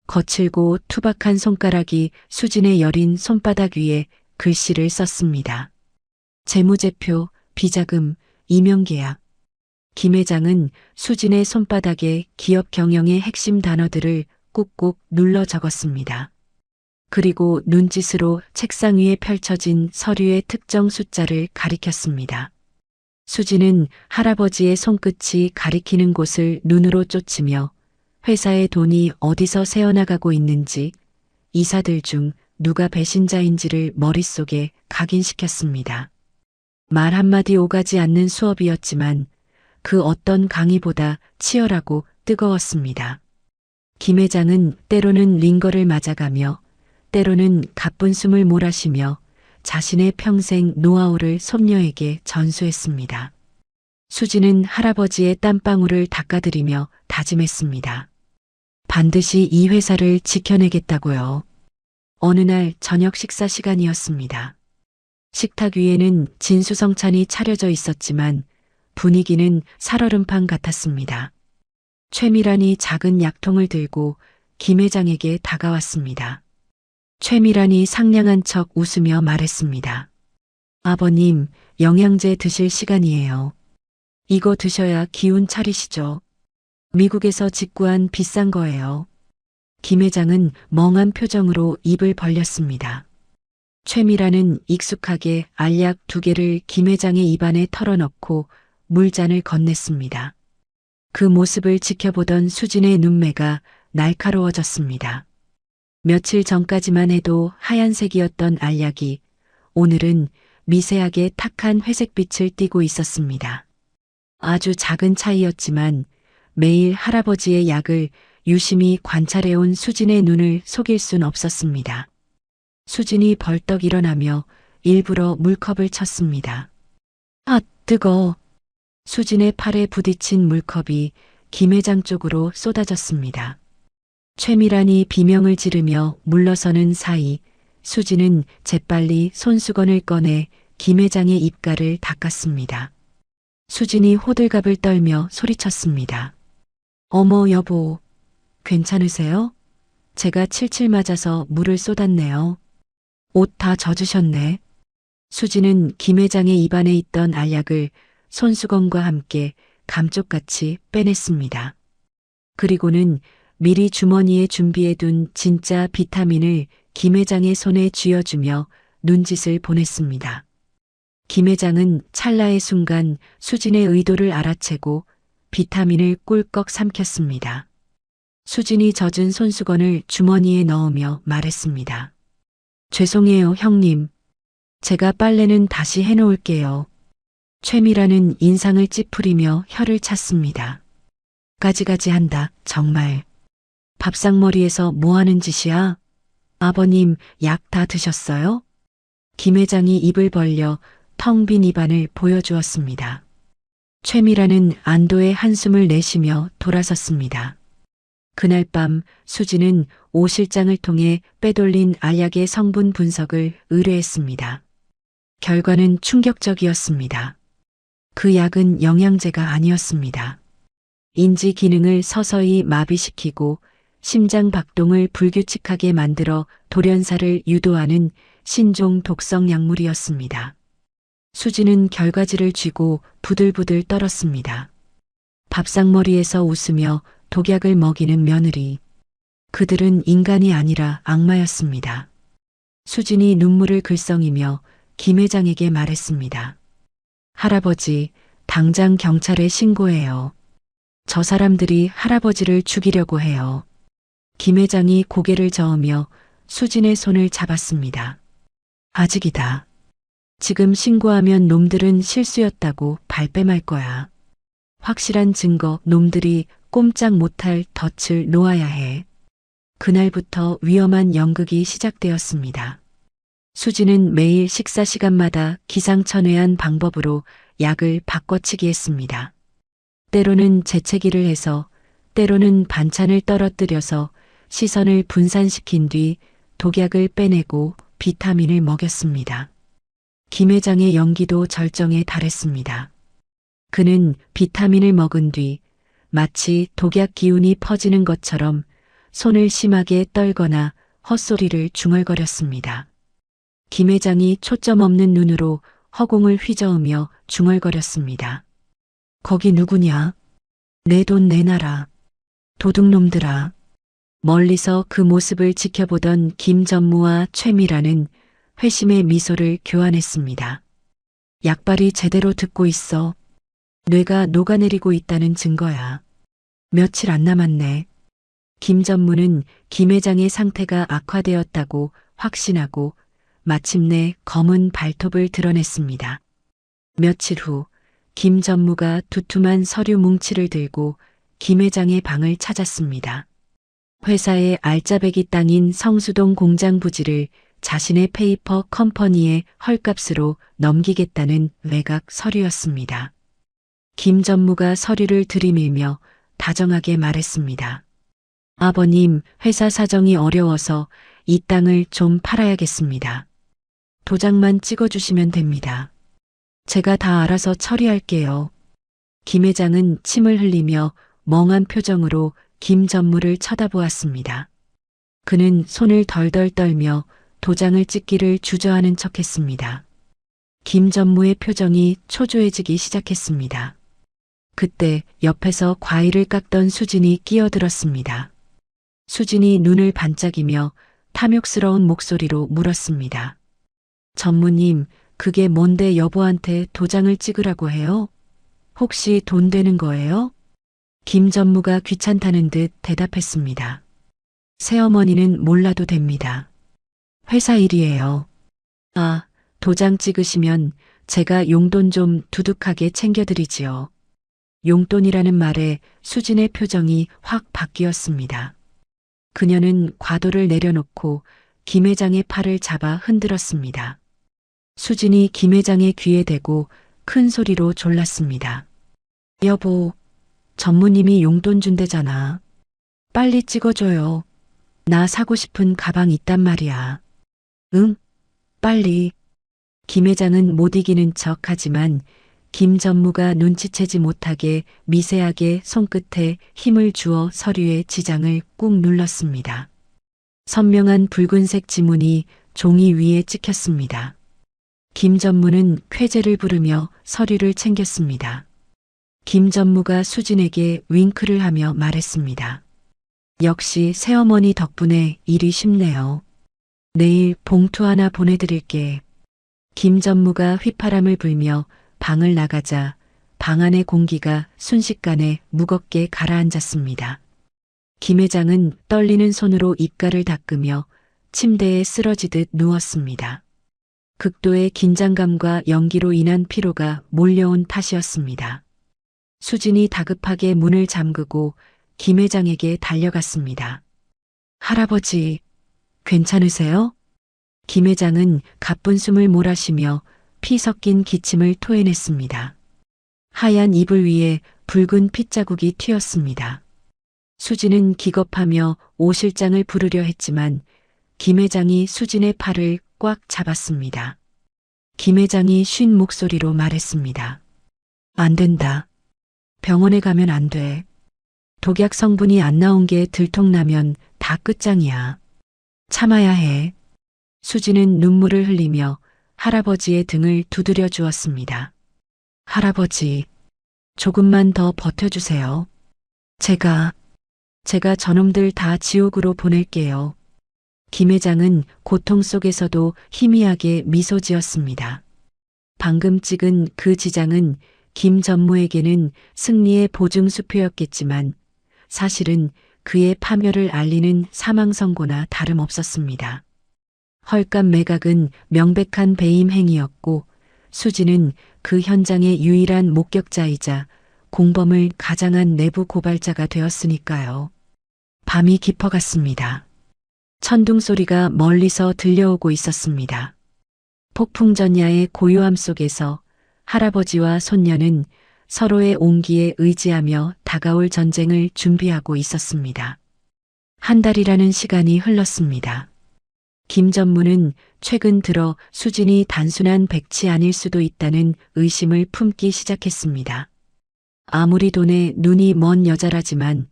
거칠고 투박한 손가락이 수진의 여린 손바닥 위에 글씨를 썼습니다. 재무제표, 비자금, 임용계약. 김 회장은 수진의 손바닥에 기업 경영의 핵심 단어들을 꾹꾹 눌러 적었습니다. 그리고 눈짓으로 책상 위에 펼쳐진 서류의 특정 숫자를 가리켰습니다. 수지는 할아버지의 손끝이 가리키는 곳을 눈으로 쫓으며 회사의 돈이 어디서 새어나가고 있는지, 이사들 중 누가 배신자인지를 머릿속에 각인시켰습니다. 말 한마디 오가지 않는 수업이었지만 그 어떤 강의보다 치열하고 뜨거웠습니다. 김 회장은 때로는 링거를 맞아가며 때로는 가쁜 숨을 몰아쉬며 자신의 평생 노하우를 손녀에게 전수했습니다. 수지는 할아버지의 땀방울을 닦아드리며 다짐했습니다. 반드시 이 회사를 지켜내겠다고요. 어느 날 저녁 식사 시간이었습니다. 식탁 위에는 진수성찬이 차려져 있었지만 분위기는 살얼음판 같았습니다. 최미란이 작은 약통을 들고 김 회장에게 다가왔습니다. 최미란이 상냥한 척 웃으며 말했습니다. 아버님, 영양제 드실 시간이에요. 이거 드셔야 기운 차리시죠. 미국에서 직구한 비싼 거예요. 김 회장은 멍한 표정으로 입을 벌렸습니다. 최미란은 익숙하게 알약 2개를 김 회장의 입안에 털어넣고 물잔을 건넸습니다. 그 모습을 지켜보던 수진의 눈매가 날카로워졌습니다. 며칠 전까지만 해도 하얀색이었던 알약이 오늘은 미세하게 탁한 회색빛을 띠고 있었습니다. 아주 작은 차이였지만 매일 할아버지의 약을 유심히 관찰해온 수진의 눈을 속일 순 없었습니다. 수진이 벌떡 일어나며 일부러 물컵을 쳤습니다. 아, 뜨거. 수진의 팔에 부딪힌 물컵이 김 회장 쪽으로 쏟아졌습니다. 최미란이 비명을 지르며 물러서는 사이 수진은 재빨리 손수건을 꺼내 김 회장의 입가를 닦았습니다. 수진이 호들갑을 떨며 소리쳤습니다. 어머 여보, 괜찮으세요? 제가 칠칠 맞아서 물을 쏟았네요. 옷 다 젖으셨네. 수진은 김 회장의 입안에 있던 알약을 손수건과 함께 감쪽같이 빼냈습니다. 그리고는 미리 주머니에 준비해둔 진짜 비타민을 김 회장의 손에 쥐어주며 눈짓을 보냈습니다. 김 회장은 찰나의 순간 수진의 의도를 알아채고 비타민을 꿀꺽 삼켰습니다. 수진이 젖은 손수건을 주머니에 넣으며 말했습니다. 죄송해요, 형님. 제가 빨래는 다시 해놓을게요. 최미라는 인상을 찌푸리며 혀를 찼습니다. 가지가지 한다, 정말. 밥상머리에서 뭐 하는 짓이야? 아버님, 약 다 드셨어요? 김 회장이 입을 벌려 텅 빈 입안을 보여주었습니다. 최미라는 안도의 한숨을 내쉬며 돌아섰습니다. 그날 밤 수지는 오 실장을 통해 빼돌린 알약의 성분 분석을 의뢰했습니다. 결과는 충격적이었습니다. 그 약은 영양제가 아니었습니다. 인지 기능을 서서히 마비시키고 심장 박동을 불규칙하게 만들어 돌연사를 유도하는 신종 독성 약물이었습니다. 수지는 결과지를 쥐고 부들부들 떨었습니다. 밥상머리에서 웃으며 독약을 먹이는 며느리. 그들은 인간이 아니라 악마였습니다. 수진이 눈물을 글썽이며 김 회장에게 말했습니다. 할아버지, 당장 경찰에 신고해요. 저 사람들이 할아버지를 죽이려고 해요. 김 회장이 고개를 저으며 수진의 손을 잡았습니다. 아직이다. 지금 신고하면 놈들은 실수였다고 발뺌할 거야. 확실한 증거, 놈들이 꼼짝 못할 덫을 놓아야 해. 그날부터 위험한 연극이 시작되었습니다. 수지는 매일 식사 시간마다 기상천외한 방법으로 약을 바꿔치기 했습니다. 때로는 재채기를 해서, 때로는 반찬을 떨어뜨려서 시선을 분산시킨 뒤 독약을 빼내고 비타민을 먹였습니다. 김 회장의 연기도 절정에 달했습니다. 그는 비타민을 먹은 뒤 마치 독약 기운이 퍼지는 것처럼 손을 심하게 떨거나 헛소리를 중얼거렸습니다. 김 회장이 초점 없는 눈으로 허공을 휘저으며 중얼거렸습니다. 거기 누구냐? 내 돈 내놔라. 도둑놈들아. 멀리서 그 모습을 지켜보던 김 전무와 최미라는 회심의 미소를 교환했습니다. 약발이 제대로 듣고 있어. 뇌가 녹아내리고 있다는 증거야. 며칠 안 남았네. 김 전무는 김 회장의 상태가 악화되었다고 확신하고 마침내 검은 발톱을 드러냈습니다. 며칠 후 김 전무가 두툼한 서류 뭉치를 들고 김 회장의 방을 찾았습니다. 회사의 알짜배기 땅인 성수동 공장 부지를 자신의 페이퍼 컴퍼니에 헐값으로 넘기겠다는 외곽 서류였습니다. 김 전무가 서류를 들이밀며 다정하게 말했습니다. 아버님, 회사 사정이 어려워서 이 땅을 좀 팔아야겠습니다. 도장만 찍어주시면 됩니다. 제가 다 알아서 처리할게요. 김 회장은 침을 흘리며 멍한 표정으로 김 전무를 쳐다보았습니다. 그는 손을 덜덜 떨며 도장을 찍기를 주저하는 척했습니다. 김 전무의 표정이 초조해지기 시작했습니다. 그때 옆에서 과일을 깎던 수진이 끼어들었습니다. 수진이 눈을 반짝이며 탐욕스러운 목소리로 물었습니다. 전무님, 그게 뭔데 여보한테 도장을 찍으라고 해요? 혹시 돈 되는 거예요? 김 전무가 귀찮다는 듯 대답했습니다. 새어머니는 몰라도 됩니다. 회사 일이에요. 아, 도장 찍으시면 제가 용돈 좀 두둑하게 챙겨드리지요. 용돈이라는 말에 수진의 표정이 확 바뀌었습니다. 그녀는 과도를 내려놓고 김 회장의 팔을 잡아 흔들었습니다. 수진이 김 회장의 귀에 대고 큰 소리로 졸랐습니다. 여보, 전무님이 용돈 준대잖아. 빨리 찍어줘요. 나 사고 싶은 가방 있단 말이야. 응? 빨리. 김 회장은 못 이기는 척 하지만 김 전무가 눈치채지 못하게 미세하게 손끝에 힘을 주어 서류의 지장을 꾹 눌렀습니다. 선명한 붉은색 지문이 종이 위에 찍혔습니다. 김 전무는 쾌재를 부르며 서류를 챙겼습니다. 김 전무가 수진에게 윙크를 하며 말했습니다. 역시 새어머니 덕분에 일이 쉽네요. 내일 봉투 하나 보내드릴게. 김 전무가 휘파람을 불며 방을 나가자 방 안의 공기가 순식간에 무겁게 가라앉았습니다. 김 회장은 떨리는 손으로 입가를 닦으며 침대에 쓰러지듯 누웠습니다. 극도의 긴장감과 연기로 인한 피로가 몰려온 탓이었습니다. 수진이 다급하게 문을 잠그고 김 회장에게 달려갔습니다. 할아버지, 괜찮으세요? 김 회장은 가쁜 숨을 몰아쉬며 피 섞인 기침을 토해냈습니다. 하얀 이불 위에 붉은 핏자국이 튀었습니다. 수진은 기겁하며 오 실장을 부르려 했지만 김 회장이 수진의 팔을 꽉 잡았습니다. 김 회장이 쉰 목소리로 말했습니다. 안 된다. 병원에 가면 안 돼. 독약 성분이 안 나온 게 들통나면 다 끝장이야. 참아야 해. 수진은 눈물을 흘리며 할아버지의 등을 두드려 주었습니다. 할아버지, 조금만 더 버텨주세요. 제가 저놈들 다 지옥으로 보낼게요. 김 회장은 고통 속에서도 희미하게 미소 지었습니다. 방금 찍은 그 지장은 김 전무에게는 승리의 보증수표였겠지만 사실은 그의 파멸을 알리는 사망선고나 다름없었습니다. 헐값 매각은 명백한 배임 행위였고 수지는 그 현장의 유일한 목격자이자 공범을 가장한 내부 고발자가 되었으니까요. 밤이 깊어갔습니다. 천둥 소리가 멀리서 들려오고 있었습니다. 폭풍 전야의 고요함 속에서 할아버지와 손녀는 서로의 온기에 의지하며 다가올 전쟁을 준비하고 있었습니다. 한 달이라는 시간이 흘렀습니다. 김 전무는 최근 들어 수진이 단순한 백치 아닐 수도 있다는 의심을 품기 시작했습니다. 아무리 돈에 눈이 먼 여자라지만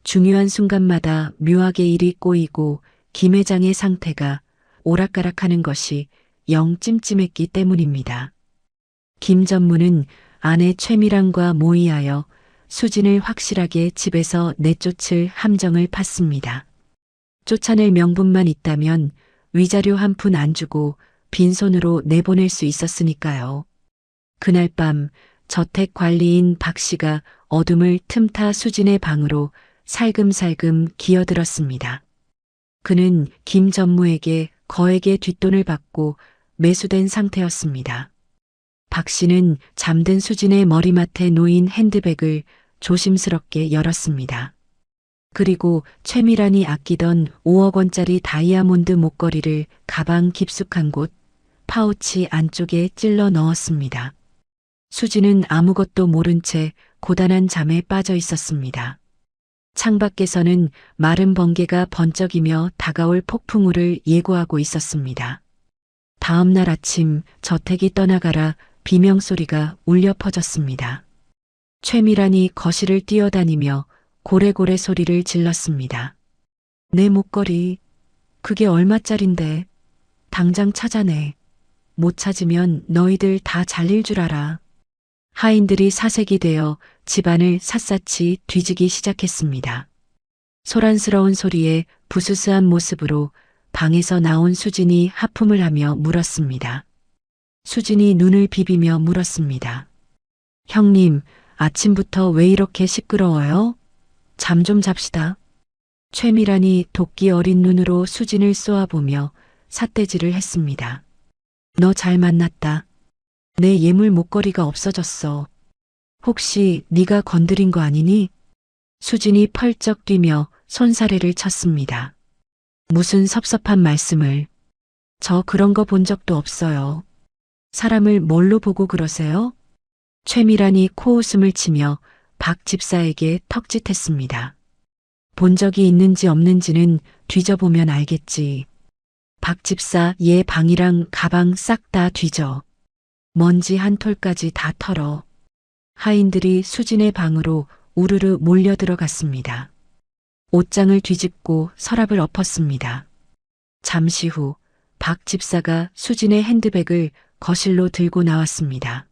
중요한 순간마다 묘하게 일이 꼬이고 김 회장의 상태가 오락가락하는 것이 영 찜찜했기 때문입니다. 김 전무는 아내 최미란과 모의하여 수진을 확실하게 집에서 내쫓을 함정을 팠습니다. 쫓아낼 명분만 있다면 위자료 한 푼 안 주고 빈손으로 내보낼 수 있었으니까요. 그날 밤 저택 관리인 박 씨가 어둠을 틈타 수진의 방으로 살금살금 기어들었습니다. 그는 김 전무에게 거액의 뒷돈을 받고 매수된 상태였습니다. 박 씨는 잠든 수진의 머리맡에 놓인 핸드백을 조심스럽게 열었습니다. 그리고 최미란이 아끼던 5억 원짜리 다이아몬드 목걸이를 가방 깊숙한 곳 파우치 안쪽에 찔러 넣었습니다. 수진은 아무것도 모른 채 고단한 잠에 빠져 있었습니다. 창밖에서는 마른 번개가 번쩍이며 다가올 폭풍우를 예고하고 있었습니다. 다음 날 아침 저택이 떠나가라 비명소리가 울려 퍼졌습니다. 최미란이 거실을 뛰어다니며 고래고래 소리를 질렀습니다. 내 목걸이, 그게 얼마짜린데? 당장 찾아내. 못 찾으면 너희들 다 잘릴 줄 알아. 하인들이 사색이 되어 집안을 샅샅이 뒤지기 시작했습니다. 소란스러운 소리에 부스스한 모습으로 방에서 나온 수진이 하품을 하며 물었습니다. 수진이 눈을 비비며 물었습니다. 형님, 아침부터 왜 이렇게 시끄러워요? 잠 좀 잡시다. 최미란이 도끼 어린 눈으로 수진을 쏘아보며 삿대질을 했습니다. 너 잘 만났다. 내 예물 목걸이가 없어졌어. 혹시 네가 건드린 거 아니니? 수진이 펄쩍 뛰며 손사래를 쳤습니다. 무슨 섭섭한 말씀을. 저 그런 거 본 적도 없어요. 사람을 뭘로 보고 그러세요? 최미란이 코웃음을 치며 박 집사에게 턱짓했습니다. 본 적이 있는지 없는지는 뒤져보면 알겠지. 박 집사 얘 방이랑 가방 싹 다 뒤져. 먼지 한 톨까지 다 털어. 하인들이 수진의 방으로 우르르 몰려 들어갔습니다. 옷장을 뒤집고 서랍을 엎었습니다. 잠시 후 박 집사가 수진의 핸드백을 거실로 들고 나왔습니다.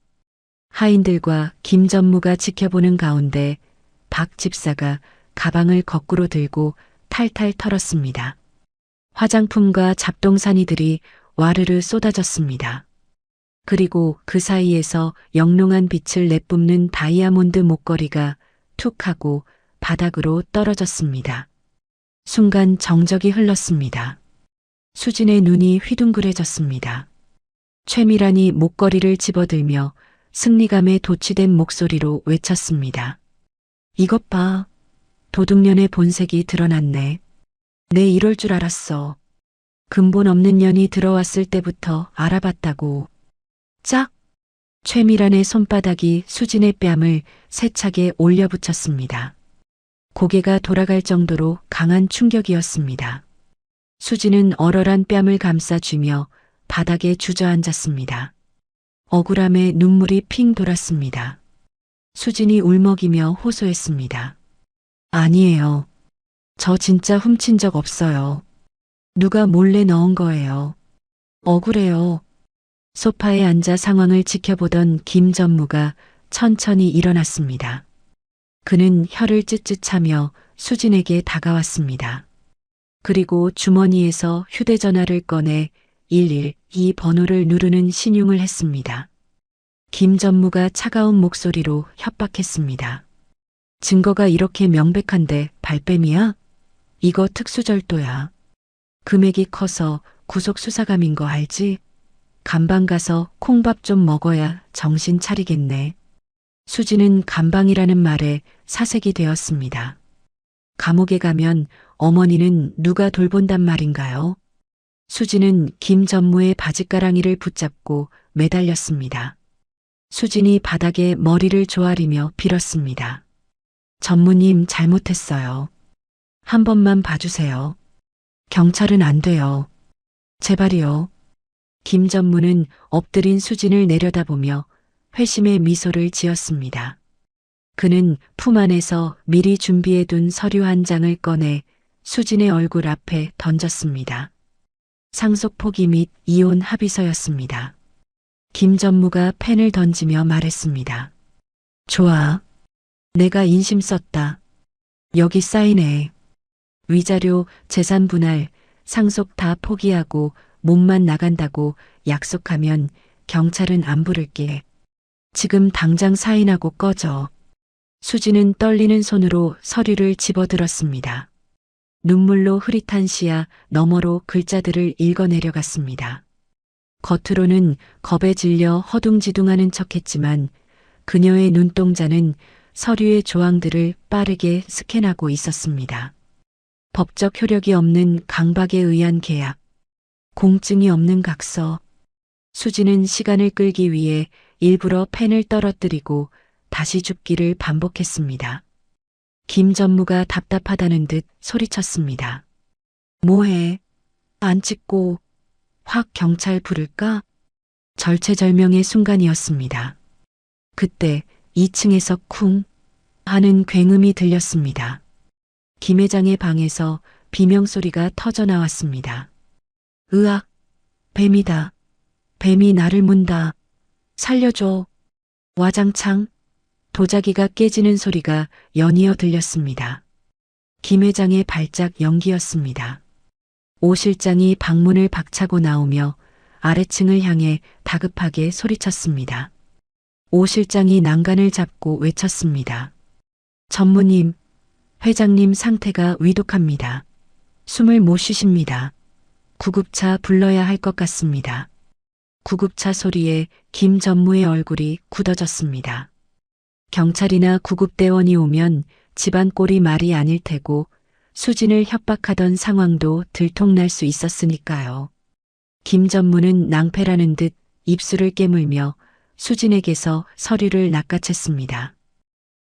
하인들과 김 전무가 지켜보는 가운데 박 집사가 가방을 거꾸로 들고 탈탈 털었습니다. 화장품과 잡동사니들이 와르르 쏟아졌습니다. 그리고 그 사이에서 영롱한 빛을 내뿜는 다이아몬드 목걸이가 툭 하고 바닥으로 떨어졌습니다. 순간 정적이 흘렀습니다. 수진의 눈이 휘둥그레졌습니다. 최미란이 목걸이를 집어들며 승리감에 도취된 목소리로 외쳤습니다. 이것 봐. 도둑년의 본색이 드러났네. 내 이럴 줄 알았어. 근본 없는 년이 들어왔을 때부터 알아봤다고. 짝! 최미란의 손바닥이 수진의 뺨을 세차게 올려붙였습니다. 고개가 돌아갈 정도로 강한 충격이었습니다. 수진은 얼얼한 뺨을 감싸쥐며 바닥에 주저앉았습니다. 억울함에 눈물이 핑 돌았습니다. 수진이 울먹이며 호소했습니다. 아니에요. 저 진짜 훔친 적 없어요. 누가 몰래 넣은 거예요. 억울해요. 소파에 앉아 상황을 지켜보던 김 전무가 천천히 일어났습니다. 그는 혀를 찢찢하며 수진에게 다가왔습니다. 그리고 주머니에서 휴대전화를 꺼내 112 번호를 누르는 신용을 했습니다. 김 전무가 차가운 목소리로 협박했습니다. 증거가 이렇게 명백한데 발뺌이야? 이거 특수절도야. 금액이 커서 구속수사감인 거 알지? 감방 가서 콩밥 좀 먹어야 정신 차리겠네. 수지는 감방이라는 말에 사색이 되었습니다. 감옥에 가면 어머니는 누가 돌본단 말인가요? 수지는 김 전무의 바짓가랑이를 붙잡고 매달렸습니다. 수진이 바닥에 머리를 조아리며 빌었습니다. 전무님 잘못했어요. 한 번만 봐주세요. 경찰은 안 돼요. 제발이요. 김 전무는 엎드린 수진을 내려다보며 회심의 미소를 지었습니다. 그는 품 안에서 미리 준비해둔 서류 한 장을 꺼내 수진의 얼굴 앞에 던졌습니다. 상속 포기 및 이혼 합의서였습니다. 김 전무가 펜을 던지며 말했습니다. 좋아. 내가 인심 썼다. 여기 사인해. 위자료, 재산 분할, 상속 다 포기하고 몸만 나간다고 약속하면 경찰은 안 부를게. 지금 당장 사인하고 꺼져. 수지는 떨리는 손으로 서류를 집어들었습니다. 눈물로 흐릿한 시야 너머로 글자들을 읽어내려갔습니다. 겉으로는 겁에 질려 허둥지둥하는 척했지만 그녀의 눈동자는 서류의 조항들을 빠르게 스캔하고 있었습니다. 법적 효력이 없는 강박에 의한 계약, 공증이 없는 각서. 수지는 시간을 끌기 위해 일부러 펜을 떨어뜨리고 다시 줍기를 반복했습니다. 김 전무가 답답하다는 듯 소리쳤습니다. 뭐해? 안 찍고 확 경찰 부를까? 절체절명의 순간이었습니다. 그때 2층에서 쿵 하는 굉음이 들렸습니다. 김 회장의 방에서 비명소리가 터져나왔습니다. 으악! 뱀이다. 뱀이 나를 문다. 살려줘. 와장창. 도자기가 깨지는 소리가 연이어 들렸습니다. 김 회장의 발작 연기였습니다. 오 실장이 방문을 박차고 나오며 아래층을 향해 다급하게 소리쳤습니다. 오 실장이 난간을 잡고 외쳤습니다. 전무님, 회장님 상태가 위독합니다. 숨을 못 쉬십니다. 구급차 불러야 할 것 같습니다. 구급차 소리에 김 전무의 얼굴이 굳어졌습니다. 경찰이나 구급대원이 오면 집안 꼴이 말이 아닐 테고 수진을 협박하던 상황도 들통날 수 있었으니까요. 김 전무는 낭패라는 듯 입술을 깨물며 수진에게서 서류를 낚아챘습니다.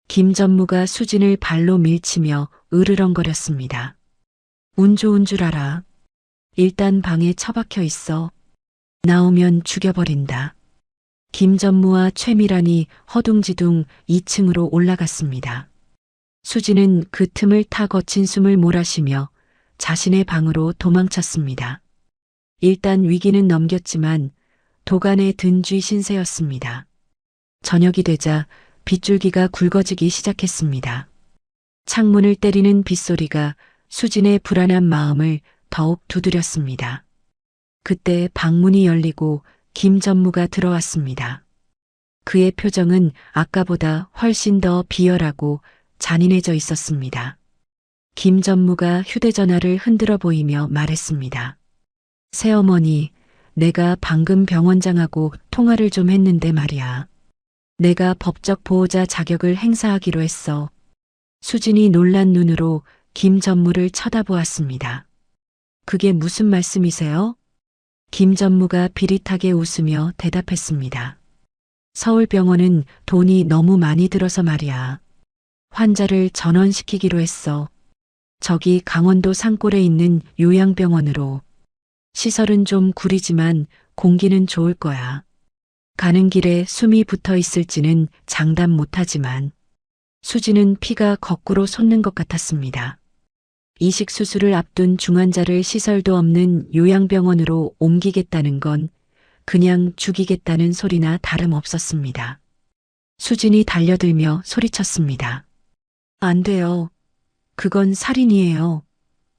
김 전무가 수진을 발로 밀치며 으르렁거렸습니다. 운 좋은 줄 알아. 일단 방에 처박혀 있어. 나오면 죽여버린다. 김 전무와 최미란이 허둥지둥 2층으로 올라갔습니다. 수지는 그 틈을 타 거친 숨을 몰아쉬며 자신의 방으로 도망쳤습니다. 일단 위기는 넘겼지만 도간에 든 쥐 신세였습니다. 저녁이 되자 빗줄기가 굵어지기 시작했습니다. 창문을 때리는 빗소리가 수진의 불안한 마음을 더욱 두드렸습니다. 그때 방문이 열리고 김 전무가 들어왔습니다. 그의 표정은 아까보다 훨씬 더 비열하고 잔인해져 있었습니다. 김 전무가 휴대전화를 흔들어 보이며 말했습니다. 새어머니, 내가 방금 병원장하고 통화를 좀 했는데 말이야. 내가 법적 보호자 자격을 행사하기로 했어. 수진이 놀란 눈으로 김 전무를 쳐다보았습니다. 그게 무슨 말씀이세요? 김 전무가 비릿하게 웃으며 대답했습니다. 서울병원은 돈이 너무 많이 들어서 말이야. 환자를 전원시키기로 했어. 저기 강원도 산골에 있는 요양병원으로. 시설은 좀 구리지만 공기는 좋을 거야. 가는 길에 숨이 붙어 있을지는 장담 못하지만 수지는 피가 거꾸로 솟는 것 같았습니다. 이식 수술을 앞둔 중환자를 시설도 없는 요양병원으로 옮기겠다는 건 그냥 죽이겠다는 소리나 다름없었습니다. 수진이 달려들며 소리쳤습니다. 안 돼요. 그건 살인이에요.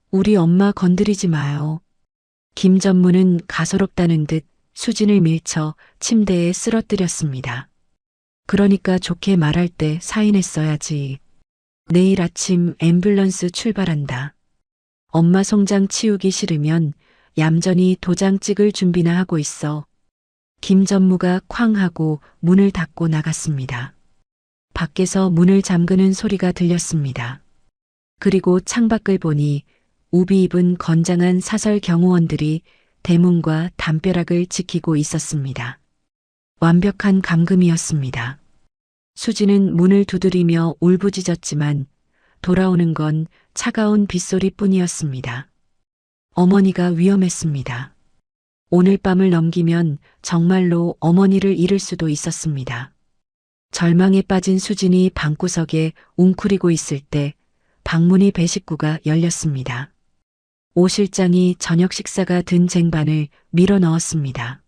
우리 엄마 건드리지 마요. 김 전무는 가소롭다는 듯 수진을 밀쳐 침대에 쓰러뜨렸습니다. 그러니까 좋게 말할 때 사인했어야지. 내일 아침 앰뷸런스 출발한다. 엄마 송장 치우기 싫으면 얌전히 도장 찍을 준비나 하고 있어. 김 전무가 쾅 하고 문을 닫고 나갔습니다. 밖에서 문을 잠그는 소리가 들렸습니다. 그리고 창밖을 보니 우비 입은 건장한 사설 경호원들이 대문과 담벼락을 지키고 있었습니다. 완벽한 감금이었습니다. 수지는 문을 두드리며 울부짖었지만 돌아오는 건 차가운 빗소리뿐이었습니다. 어머니가 위험했습니다. 오늘 밤을 넘기면 정말로 어머니를 잃을 수도 있었습니다. 절망에 빠진 수진이 방구석에 웅크리고 있을 때 방문이 배식구가 열렸습니다. 오 실장이 저녁 식사가 든 쟁반을 밀어 넣었습니다.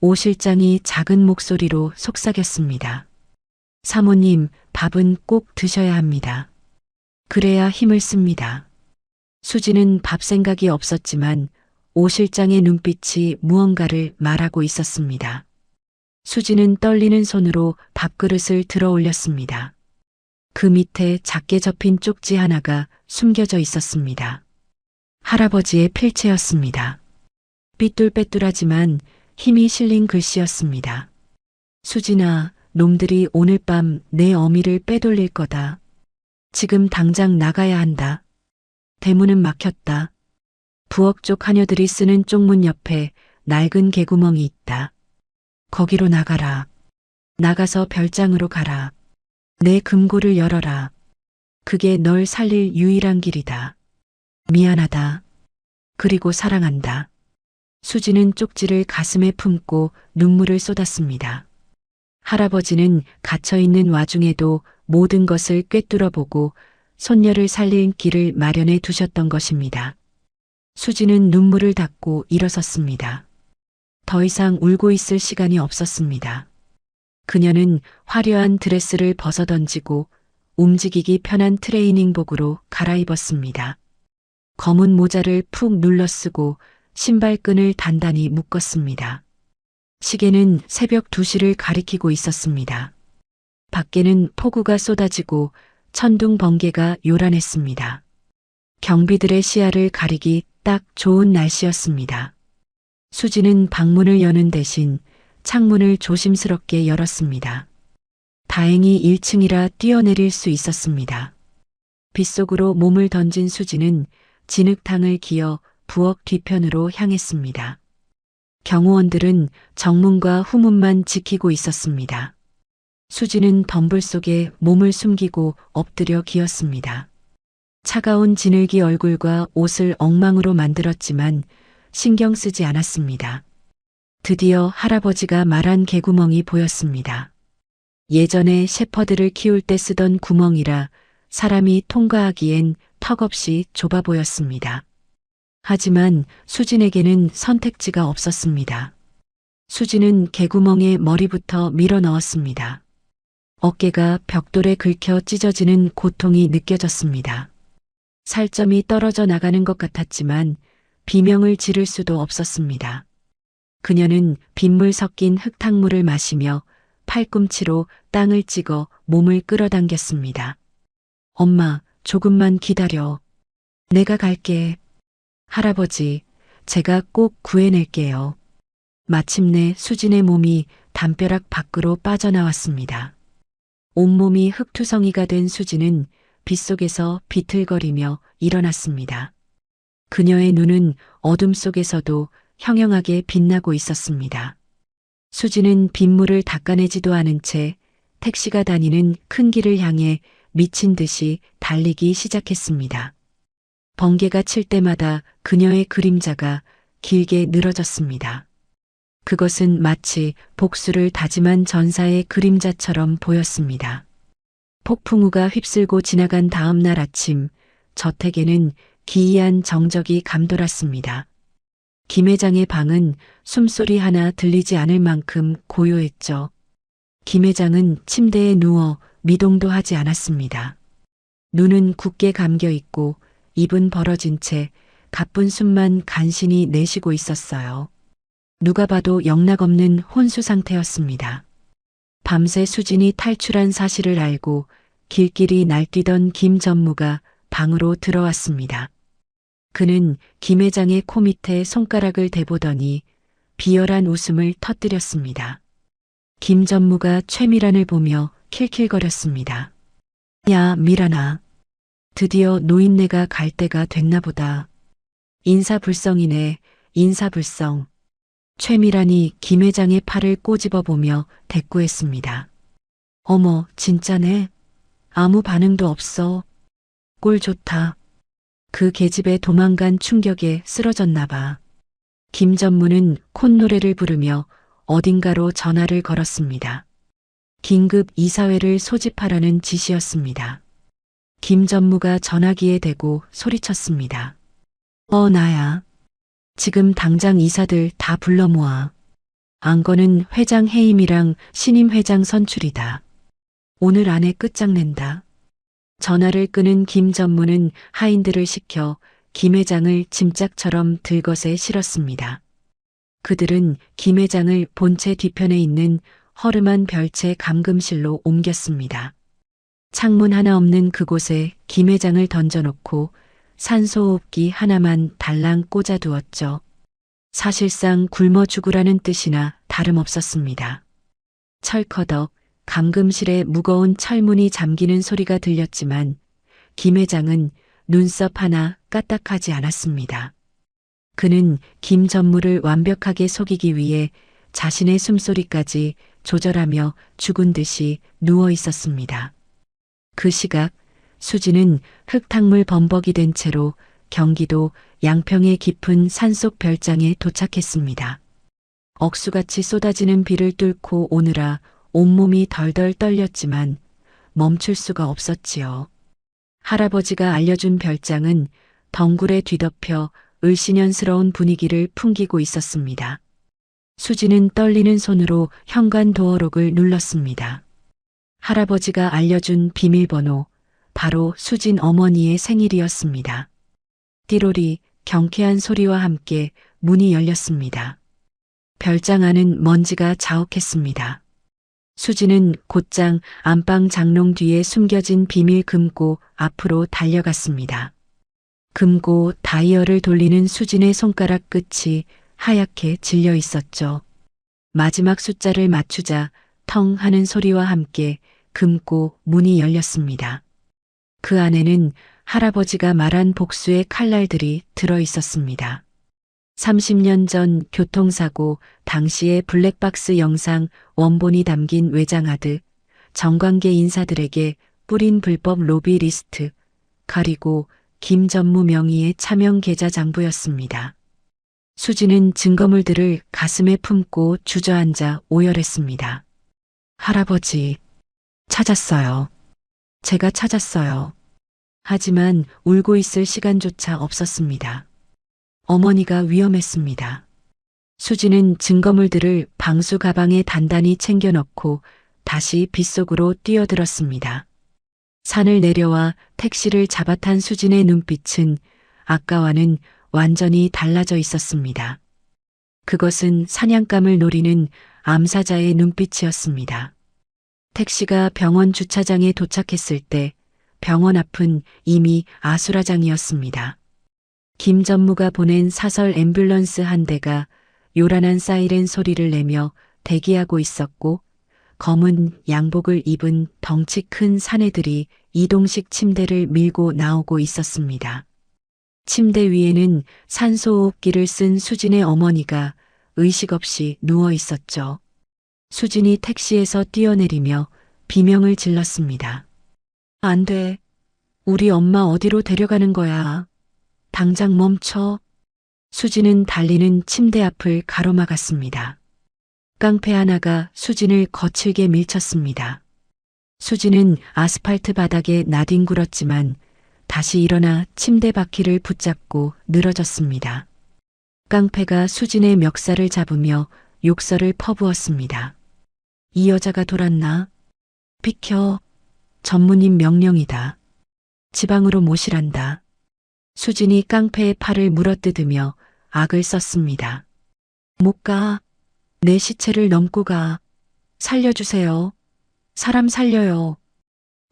오 실장이 작은 목소리로 속삭였습니다. 사모님, 밥은 꼭 드셔야 합니다. 그래야 힘을 씁니다. 수지는 밥 생각이 없었지만 오 실장의 눈빛이 무언가를 말하고 있었습니다. 수지는 떨리는 손으로 밥그릇을 들어 올렸습니다. 그 밑에 작게 접힌 쪽지 하나가 숨겨져 있었습니다. 할아버지의 필체였습니다. 삐뚤빼뚤하지만 힘이 실린 글씨였습니다. 수진아, 놈들이 오늘 밤 내 어미를 빼돌릴 거다. 지금 당장 나가야 한다. 대문은 막혔다. 부엌 쪽 하녀들이 쓰는 쪽문 옆에 낡은 개구멍이 있다. 거기로 나가라. 나가서 별장으로 가라. 내 금고를 열어라. 그게 널 살릴 유일한 길이다. 미안하다. 그리고 사랑한다. 수지는 쪽지를 가슴에 품고 눈물을 쏟았습니다. 할아버지는 갇혀있는 와중에도 모든 것을 꿰뚫어보고 손녀를 살릴 길을 마련해 두셨던 것입니다. 수지는 눈물을 닦고 일어섰습니다. 더 이상 울고 있을 시간이 없었습니다. 그녀는 화려한 드레스를 벗어던지고 움직이기 편한 트레이닝복으로 갈아입었습니다. 검은 모자를 푹 눌러쓰고 신발끈을 단단히 묶었습니다. 시계는 새벽 2시를 가리키고 있었습니다. 밖에는 폭우가 쏟아지고 천둥 번개가 요란했습니다. 경비들의 시야를 가리기 딱 좋은 날씨였습니다. 수지는 방문을 여는 대신 창문을 조심스럽게 열었습니다. 다행히 1층이라 뛰어내릴 수 있었습니다. 빗속으로 몸을 던진 수지는 진흙탕을 기어 부엌 뒤편으로 향했습니다. 경호원들은 정문과 후문만 지키고 있었습니다. 수지는 덤불 속에 몸을 숨기고 엎드려 기었습니다. 차가운 진흙이 얼굴과 옷을 엉망으로 만들었지만 신경 쓰지 않았습니다. 드디어 할아버지가 말한 개구멍이 보였습니다. 예전에 셰퍼드를 키울 때 쓰던 구멍이라 사람이 통과하기엔 턱없이 좁아 보였습니다. 하지만 수진에게는 선택지가 없었습니다. 수지는 개구멍에 머리부터 밀어 넣었습니다. 어깨가 벽돌에 긁혀 찢어지는 고통이 느껴졌습니다. 살점이 떨어져 나가는 것 같았지만 비명을 지를 수도 없었습니다. 그녀는 빗물 섞인 흙탕물을 마시며 팔꿈치로 땅을 찍어 몸을 끌어당겼습니다. 엄마, 조금만 기다려. 내가 갈게. 할아버지, 제가 꼭 구해낼게요. 마침내 수진의 몸이 담벼락 밖으로 빠져나왔습니다. 온몸이 흙투성이가 된 수진은 빗속에서 비틀거리며 일어났습니다. 그녀의 눈은 어둠 속에서도 형형하게 빛나고 있었습니다. 수진은 빗물을 닦아내지도 않은 채 택시가 다니는 큰 길을 향해 미친 듯이 달리기 시작했습니다. 번개가 칠 때마다 그녀의 그림자가 길게 늘어졌습니다. 그것은 마치 복수를 다짐한 전사의 그림자처럼 보였습니다. 폭풍우가 휩쓸고 지나간 다음 날 아침, 저택에는 기이한 정적이 감돌았습니다. 김 회장의 방은 숨소리 하나 들리지 않을 만큼 고요했죠. 김 회장은 침대에 누워 미동도 하지 않았습니다. 눈은 굳게 감겨 있고 입은 벌어진 채 가쁜 숨만 간신히 내쉬고 있었어요. 누가 봐도 영락없는 혼수 상태였습니다. 밤새 수진이 탈출한 사실을 알고 길길이 날뛰던 김 전무가 방으로 들어왔습니다. 그는 김 회장의 코 밑에 손가락을 대보더니 비열한 웃음을 터뜨렸습니다. 김 전무가 최미란을 보며 킬킬거렸습니다. 야, 미란아. 드디어 노인네가 갈 때가 됐나 보다. 인사불성이네, 인사불성. 최미란이 김 회장의 팔을 꼬집어 보며 대꾸했습니다. 어머, 진짜네. 아무 반응도 없어. 꼴 좋다. 그 계집에 도망간 충격에 쓰러졌나 봐. 김 전무는 콧노래를 부르며 어딘가로 전화를 걸었습니다. 긴급 이사회를 소집하라는 지시였습니다. 김 전무가 전화기에 대고 소리쳤습니다. 나야. 지금 당장 이사들 다 불러 모아. 안건은 회장 해임이랑 신임 회장 선출이다. 오늘 안에 끝장낸다. 전화를 끄는 김 전무는 하인들을 시켜 김 회장을 짐짝처럼 들것에 실었습니다. 그들은 김 회장을 본체 뒤편에 있는 허름한 별채 감금실로 옮겼습니다. 창문 하나 없는 그곳에 김 회장을 던져놓고 산소호흡기 하나만 달랑 꽂아두었죠. 사실상 굶어 죽으라는 뜻이나 다름없었습니다. 철커덕 감금실에 무거운 철문이 잠기는 소리가 들렸지만 김 회장은 눈썹 하나 까딱하지 않았습니다. 그는 김 전무를 완벽하게 속이기 위해 자신의 숨소리까지 조절하며 죽은 듯이 누워 있었습니다. 그 시각 수지는 흙탕물 범벅이 된 채로 경기도 양평의 깊은 산속 별장에 도착했습니다. 억수같이 쏟아지는 비를 뚫고 오느라 온몸이 덜덜 떨렸지만 멈출 수가 없었지요. 할아버지가 알려준 별장은 덩굴에 뒤덮여 을씨년스러운 분위기를 풍기고 있었습니다. 수지는 떨리는 손으로 현관 도어록을 눌렀습니다. 할아버지가 알려준 비밀번호, 바로 수진 어머니의 생일이었습니다. 띠로리 경쾌한 소리와 함께 문이 열렸습니다. 별장 안은 먼지가 자욱했습니다. 수지는 곧장 안방 장롱 뒤에 숨겨진 비밀 금고 앞으로 달려갔습니다. 금고 다이얼을 돌리는 수진의 손가락 끝이 하얗게 질려 있었죠. 마지막 숫자를 맞추자 텅 하는 소리와 함께 금고 문이 열렸습니다. 그 안에는 할아버지가 말한 복수의 칼날들이 들어 있었습니다. 30년 전 교통사고 당시의 블랙박스 영상 원본이 담긴 외장하드, 정관계 인사들에게 뿌린 불법 로비 리스트, 그리고 김 전무 명의의 차명 계좌 장부였습니다. 수지는 증거물들을 가슴에 품고 주저앉아 오열했습니다. 할아버지, 찾았어요. 제가 찾았어요. 하지만 울고 있을 시간조차 없었습니다. 어머니가 위험했습니다. 수지는 증거물들을 방수 가방에 단단히 챙겨 넣고 다시 빗속으로 뛰어들었습니다. 산을 내려와 택시를 잡아탄 수진의 눈빛은 아까와는 완전히 달라져 있었습니다. 그것은 사냥감을 노리는 암사자의 눈빛이었습니다. 택시가 병원 주차장에 도착했을 때 병원 앞은 이미 아수라장이었습니다. 김 전무가 보낸 사설 앰뷸런스 한 대가 요란한 사이렌 소리를 내며 대기하고 있었고 검은 양복을 입은 덩치 큰 사내들이 이동식 침대를 밀고 나오고 있었습니다. 침대 위에는 산소호흡기를 쓴 수진의 어머니가 의식 없이 누워 있었죠. 수진이 택시에서 뛰어내리며 비명을 질렀습니다. 안 돼. 우리 엄마 어디로 데려가는 거야? 당장 멈춰. 수진은 달리는 침대 앞을 가로막았습니다. 깡패 하나가 수진을 거칠게 밀쳤습니다. 수진은 아스팔트 바닥에 나뒹굴었지만 다시 일어나 침대 바퀴를 붙잡고 늘어졌습니다. 깡패가 수진의 멱살을 잡으며 욕설을 퍼부었습니다. 이 여자가 돌았나? 비켜. 전무님 명령이다. 지방으로 모시란다. 수진이 깡패의 팔을 물어뜯으며 악을 썼습니다. 못 가. 내 시체를 넘고 가. 살려주세요. 사람 살려요.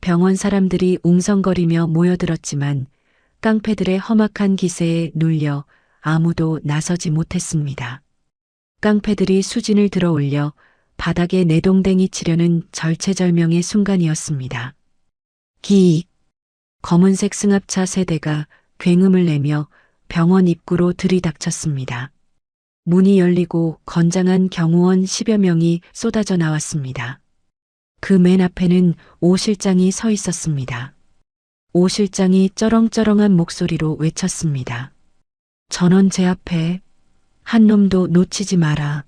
병원 사람들이 웅성거리며 모여들었지만 깡패들의 험악한 기세에 눌려 아무도 나서지 못했습니다. 깡패들이 수진을 들어올려 바닥에 내동댕이 치려는 절체절명의 순간이었습니다. 기익. 검은색 승합차 세 대가 굉음을 내며 병원 입구로 들이닥쳤습니다. 문이 열리고 건장한 경호원 10여 명이 쏟아져 나왔습니다. 그 맨 앞에는 오 실장이 서 있었습니다. 오 실장이 쩌렁쩌렁한 목소리로 외쳤습니다. 전원 제 앞에. 한 놈도 놓치지 마라.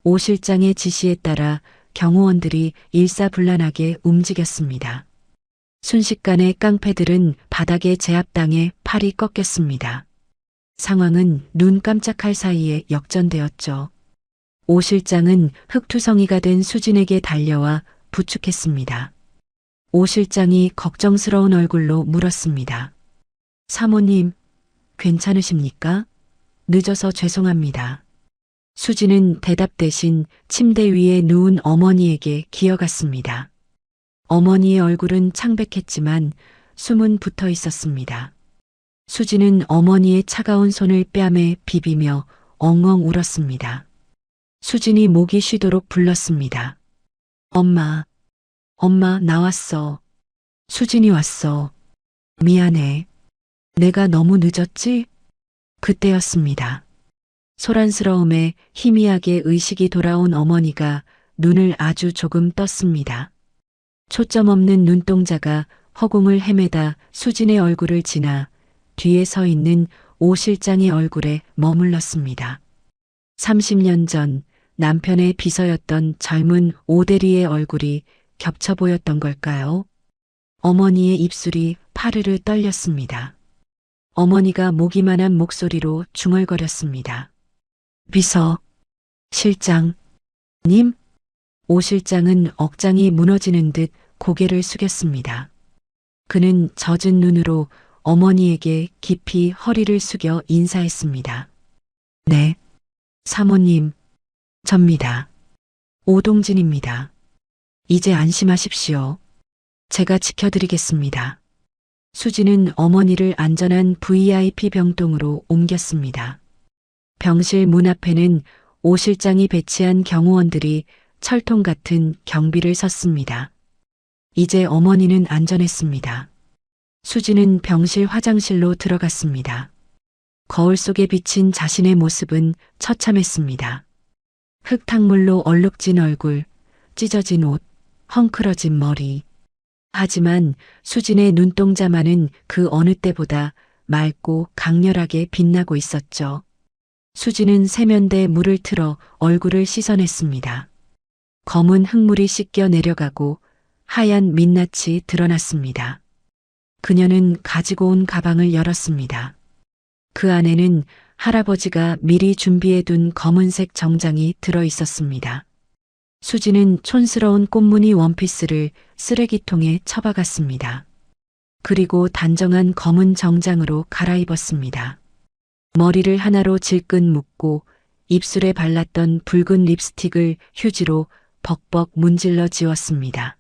오 실장의 지시에 따라 경호원들이 일사불란하게 움직였습니다. 순식간에 깡패들은 바닥에 제압당해 팔이 꺾였습니다. 상황은 눈 깜짝할 사이에 역전되었죠. 오 실장은 흑투성이가 된 수진에게 달려와 부축했습니다. 오 실장이 걱정스러운 얼굴로 물었습니다. 사모님, 괜찮으십니까? 늦어서 죄송합니다. 수진은 대답 대신 침대 위에 누운 어머니에게 기어갔습니다. 어머니의 얼굴은 창백했지만 숨은 붙어 있었습니다. 수진은 어머니의 차가운 손을 뺨에 비비며 엉엉 울었습니다. 수진이 목이 쉬도록 불렀습니다. 엄마, 엄마 나왔어. 수진이 왔어. 미안해. 내가 너무 늦었지? 그때였습니다. 소란스러움에 희미하게 의식이 돌아온 어머니가 눈을 아주 조금 떴습니다. 초점 없는 눈동자가 허공을 헤매다 수진의 얼굴을 지나 뒤에 서 있는 오 실장의 얼굴에 머물렀습니다. 30년 전 남편의 비서였던 젊은 오 대리의 얼굴이 겹쳐 보였던 걸까요? 어머니의 입술이 파르르 떨렸습니다. 어머니가 모기만한 목소리로 중얼거렸습니다. 비서, 실장, 님? 오 실장은 억장이 무너지는 듯 고개를 숙였습니다. 그는 젖은 눈으로 어머니에게 깊이 허리를 숙여 인사했습니다. 네, 사모님, 접니다. 오동진입니다. 이제 안심하십시오. 제가 지켜드리겠습니다. 수진은 어머니를 안전한 VIP 병동으로 옮겼습니다. 병실 문 앞에는 오 실장이 배치한 경호원들이 철통 같은 경비를 섰습니다. 이제 어머니는 안전했습니다. 수진은 병실 화장실로 들어갔습니다. 거울 속에 비친 자신의 모습은 처참했습니다. 흙탕물로 얼룩진 얼굴, 찢어진 옷, 헝클어진 머리. 하지만 수진의 눈동자만은 그 어느 때보다 맑고 강렬하게 빛나고 있었죠. 수진은 세면대에 물을 틀어 얼굴을 씻어냈습니다. 검은 흙물이 씻겨 내려가고 하얀 민낯이 드러났습니다. 그녀는 가지고 온 가방을 열었습니다. 그 안에는 할아버지가 미리 준비해둔 검은색 정장이 들어 있었습니다. 수지는 촌스러운 꽃무늬 원피스를 쓰레기통에 처박았습니다. 그리고 단정한 검은 정장으로 갈아입었습니다. 머리를 하나로 질끈 묶고 입술에 발랐던 붉은 립스틱을 휴지로 벅벅 문질러 지웠습니다.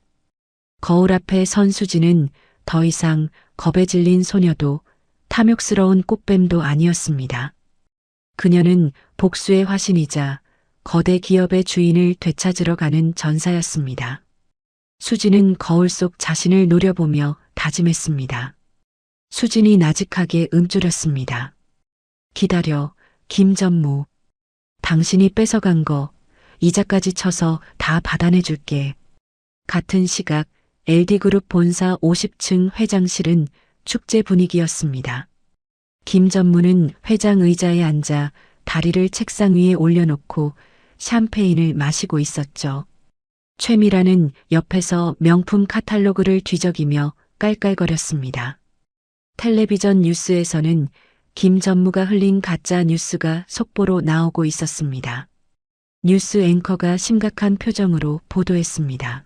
거울 앞에 선 수지는 더 이상 겁에 질린 소녀도 탐욕스러운 꽃뱀도 아니었습니다. 그녀는 복수의 화신이자 거대 기업의 주인을 되찾으러 가는 전사였습니다. 수지는 거울 속 자신을 노려보며 다짐했습니다. 수진이 나직하게 움츠렸습니다. 기다려, 김전무. 당신이 뺏어간 거 이자까지 쳐서 다 받아내줄게. 같은 시각 LD그룹 본사 50층 회장실은 축제 분위기였습니다. 김전무는 회장 의자에 앉아 다리를 책상 위에 올려놓고 샴페인을 마시고 있었죠. 최미라는 옆에서 명품 카탈로그를 뒤적이며 깔깔거렸습니다. 텔레비전 뉴스에서는 김전무가 흘린 가짜 뉴스가 속보로 나오고 있었습니다. 뉴스 앵커가 심각한 표정으로 보도했습니다.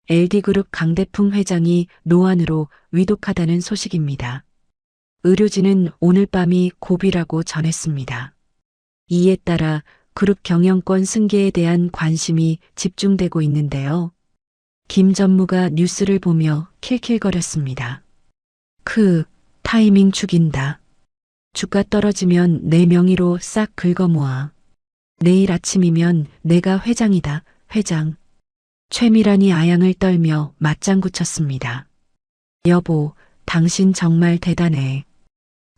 LD그룹 강대풍 회장이 노안으로 위독하다는 소식입니다. 의료진은 오늘 밤이 고비라고 전했습니다. 이에 따라 그룹 경영권 승계에 대한 관심이 집중되고 있는데요. 김전무가 뉴스를 보며 킬킬거렸습니다. 타이밍 죽인다. 주가 떨어지면 내 명의로 싹 긁어모아. 내일 아침이면 내가 회장이다, 회장. 최미란이 아양을 떨며 맞장구 쳤습니다. 여보, 당신 정말 대단해.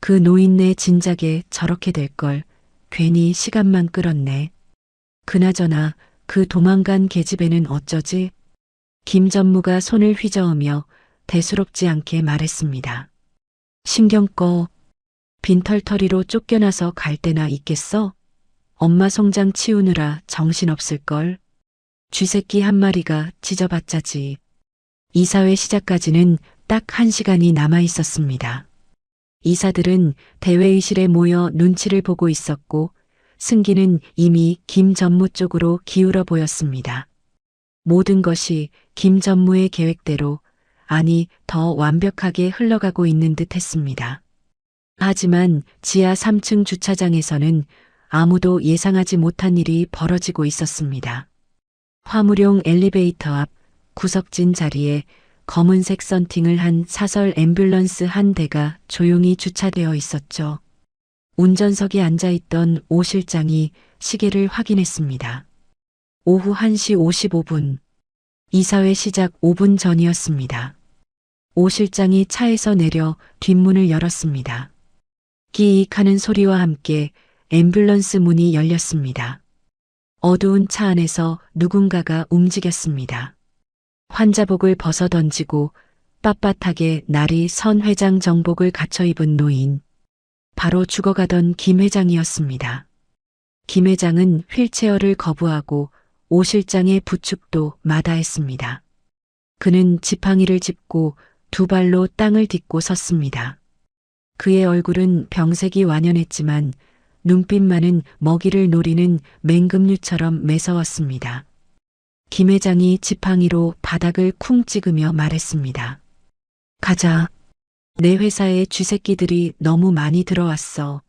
그 노인네 진작에 저렇게 될 걸 괜히 시간만 끌었네. 그나저나 그 도망간 계집애는 어쩌지? 김전무가 손을 휘저으며 대수롭지 않게 말했습니다. 신경 꺼. 빈털터리로 쫓겨나서 갈 때나 있겠어? 엄마 송장 치우느라 정신없을걸. 쥐새끼 한 마리가 짖어봤자지. 이사회 시작까지는 딱 1시간이 남아 있었습니다. 이사들은 대회의실에 모여 눈치를 보고 있었고 승기는 이미 김전무 쪽으로 기울어 보였습니다. 모든 것이 김전무의 계획대로, 아니 더 완벽하게 흘러가고 있는 듯 했습니다. 하지만 지하 3층 주차장에서는 아무도 예상하지 못한 일이 벌어지고 있었습니다. 화물용 엘리베이터 앞 구석진 자리에 검은색 썬팅을 한 사설 앰뷸런스 한 대가 조용히 주차되어 있었죠. 운전석에 앉아있던 오 실장이 시계를 확인했습니다. 오후 1시 55분. 이사회 시작 5분 전이었습니다. 오 실장이 차에서 내려 뒷문을 열었습니다. 끼익 하는 소리와 함께 앰뷸런스 문이 열렸습니다. 어두운 차 안에서 누군가가 움직였습니다. 환자복을 벗어던지고 빳빳하게 날이 선 회장 정복을 갖춰 입은 노인. 바로 죽어가던 김 회장이었습니다. 김 회장은 휠체어를 거부하고 오 실장의 부축도 마다했습니다. 그는 지팡이를 짚고 두 발로 땅을 딛고 섰습니다. 그의 얼굴은 병색이 완연했지만 눈빛만은 먹이를 노리는 맹금류처럼 매서웠습니다. 김 회장이 지팡이로 바닥을 쿵 찍으며 말했습니다. 가자. 내 회사에 쥐새끼들이 너무 많이 들어왔어.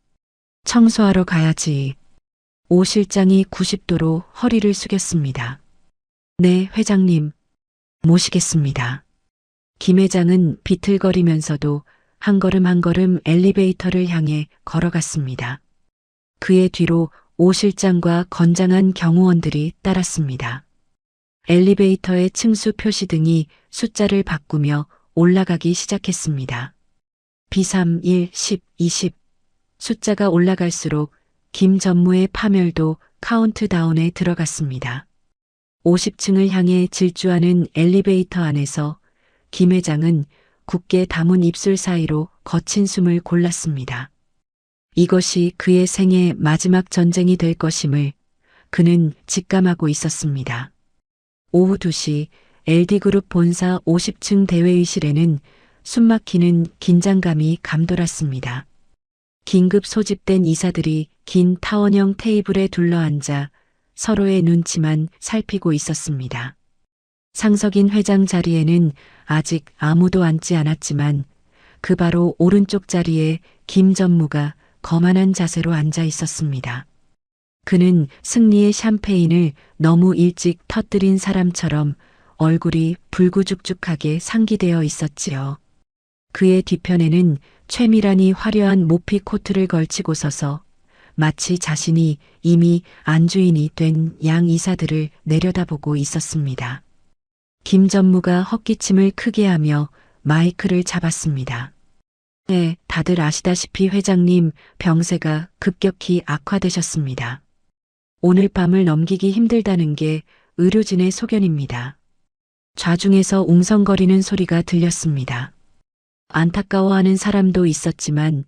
청소하러 가야지. 오 실장이 90도로 허리를 숙였습니다. 네, 회장님. 모시겠습니다. 김 회장은 비틀거리면서도 한 걸음 한 걸음 엘리베이터를 향해 걸어갔습니다. 그의 뒤로 오 실장과 건장한 경호원들이 따랐습니다. 엘리베이터의 층수 표시등이 숫자를 바꾸며 올라가기 시작했습니다. B3, 1, 10, 20. 숫자가 올라갈수록 김전무의 파멸도 카운트다운에 들어갔습니다. 50층을 향해 질주하는 엘리베이터 안에서 김 회장은 굳게 담은 입술 사이로 거친 숨을 골랐습니다. 이것이 그의 생애 마지막 전쟁이 될 것임을 그는 직감하고 있었습니다. 오후 2시 LD그룹 본사 50층 대회의실에는 숨막히는 긴장감이 감돌았습니다. 긴급 소집된 이사들이 긴 타원형 테이블에 둘러앉아 서로의 눈치만 살피고 있었습니다. 상석인 회장 자리에는 아직 아무도 앉지 않았지만 그 바로 오른쪽 자리에 김 전무가 거만한 자세로 앉아 있었습니다. 그는 승리의 샴페인을 너무 일찍 터뜨린 사람처럼 얼굴이 불구죽죽하게 상기되어 있었지요. 그의 뒤편에는 최미란이 화려한 모피 코트를 걸치고 서서 마치 자신이 이미 안주인이 된 양 이사들을 내려다보고 있었습니다. 김 전무가 헛기침을 크게 하며 마이크를 잡았습니다. 네, 다들 아시다시피 회장님 병세가 급격히 악화되셨습니다. 오늘 밤을 넘기기 힘들다는 게 의료진의 소견입니다. 좌중에서 웅성거리는 소리가 들렸습니다. 안타까워하는 사람도 있었지만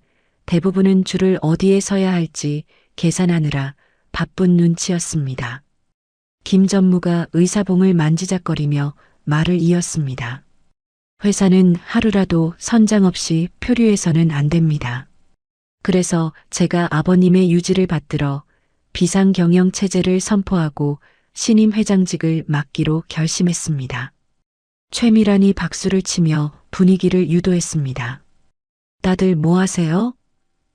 대부분은 줄을 어디에 서야 할지 계산하느라 바쁜 눈치였습니다. 김 전무가 의사봉을 만지작거리며 말을 이었습니다. 회사는 하루라도 선장 없이 표류해서는 안 됩니다. 그래서 제가 아버님의 유지를 받들어 비상경영 체제를 선포하고 신임 회장직을 맡기로 결심했습니다. 최미란이 박수를 치며 분위기를 유도했습니다. 다들 뭐 하세요?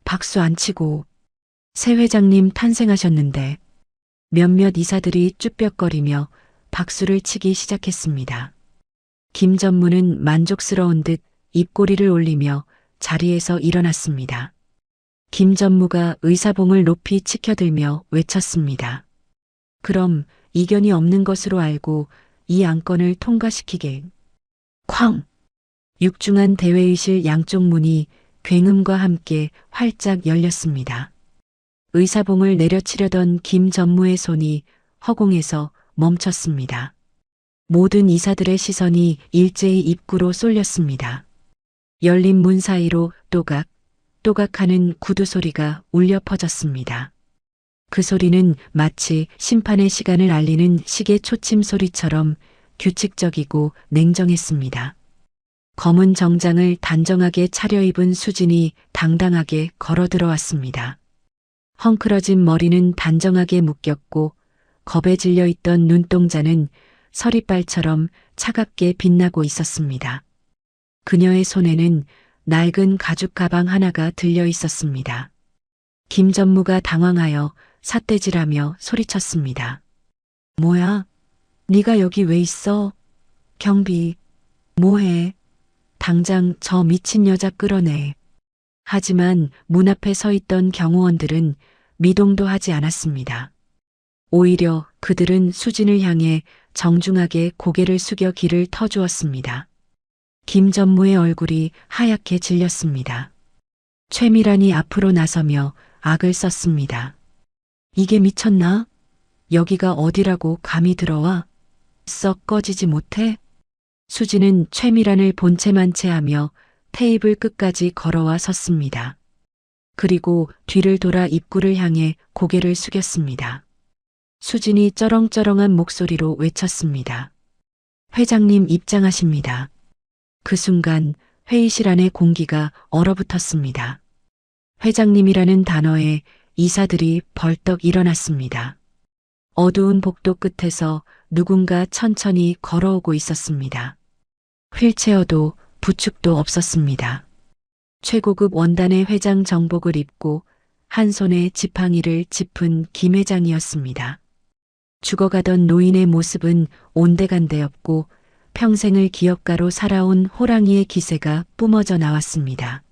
박수 안 치고. 새 회장님 탄생하셨는데 몇몇 이사들이 쭈뼛거리며 박수를 치기 시작했습니다. 김 전무는 만족스러운 듯 입꼬리를 올리며 자리에서 일어났습니다. 김 전무가 의사봉을 높이 치켜들며 외쳤습니다. 그럼 이견이 없는 것으로 알고 이 안건을 통과시키게. 쾅! 육중한 대회의실 양쪽 문이 굉음과 함께 활짝 열렸습니다. 의사봉을 내려치려던 김 전무의 손이 허공에서 멈췄습니다. 모든 이사들의 시선이 일제히 입구로 쏠렸습니다. 열린 문 사이로 또각, 또각하는 구두 소리가 울려 퍼졌습니다. 그 소리는 마치 심판의 시간을 알리는 시계 초침 소리처럼 규칙적이고 냉정했습니다. 검은 정장을 단정하게 차려입은 수진이 당당하게 걸어 들어왔습니다. 헝클어진 머리는 단정하게 묶였고 겁에 질려 있던 눈동자는 서리빨처럼 차갑게 빛나고 있었습니다. 그녀의 손에는 낡은 가죽 가방 하나가 들려 있었습니다. 김 전무가 당황하여 삿대질하며 소리쳤습니다. 뭐야? 네가 여기 왜 있어? 경비, 뭐해? 당장 저 미친 여자 끌어내. 하지만 문 앞에 서 있던 경호원들은 미동도 하지 않았습니다. 오히려 그들은 수진을 향해 정중하게 고개를 숙여 귀를 터주었습니다. 김 전무의 얼굴이 하얗게 질렸습니다. 최미란이 앞으로 나서며 악을 썼습니다. 이게 미쳤나? 여기가 어디라고 감히 들어와? 썩 꺼지지 못해? 수진은 최미란을 본체만 채하며 테이블 끝까지 걸어와 섰습니다. 그리고 뒤를 돌아 입구를 향해 고개를 숙였습니다. 수진이 쩌렁쩌렁한 목소리로 외쳤습니다. 회장님 입장하십니다. 그 순간 회의실 안의 공기가 얼어붙었습니다. 회장님이라는 단어에 이사들이 벌떡 일어났습니다. 어두운 복도 끝에서 누군가 천천히 걸어오고 있었습니다. 휠체어도 부축도 없었습니다. 최고급 원단의 회장 정복을 입고 한 손에 지팡이를 짚은 김 회장이었습니다. 죽어가던 노인의 모습은 온데간데없고 평생을 기업가로 살아온 호랑이의 기세가 뿜어져 나왔습니다.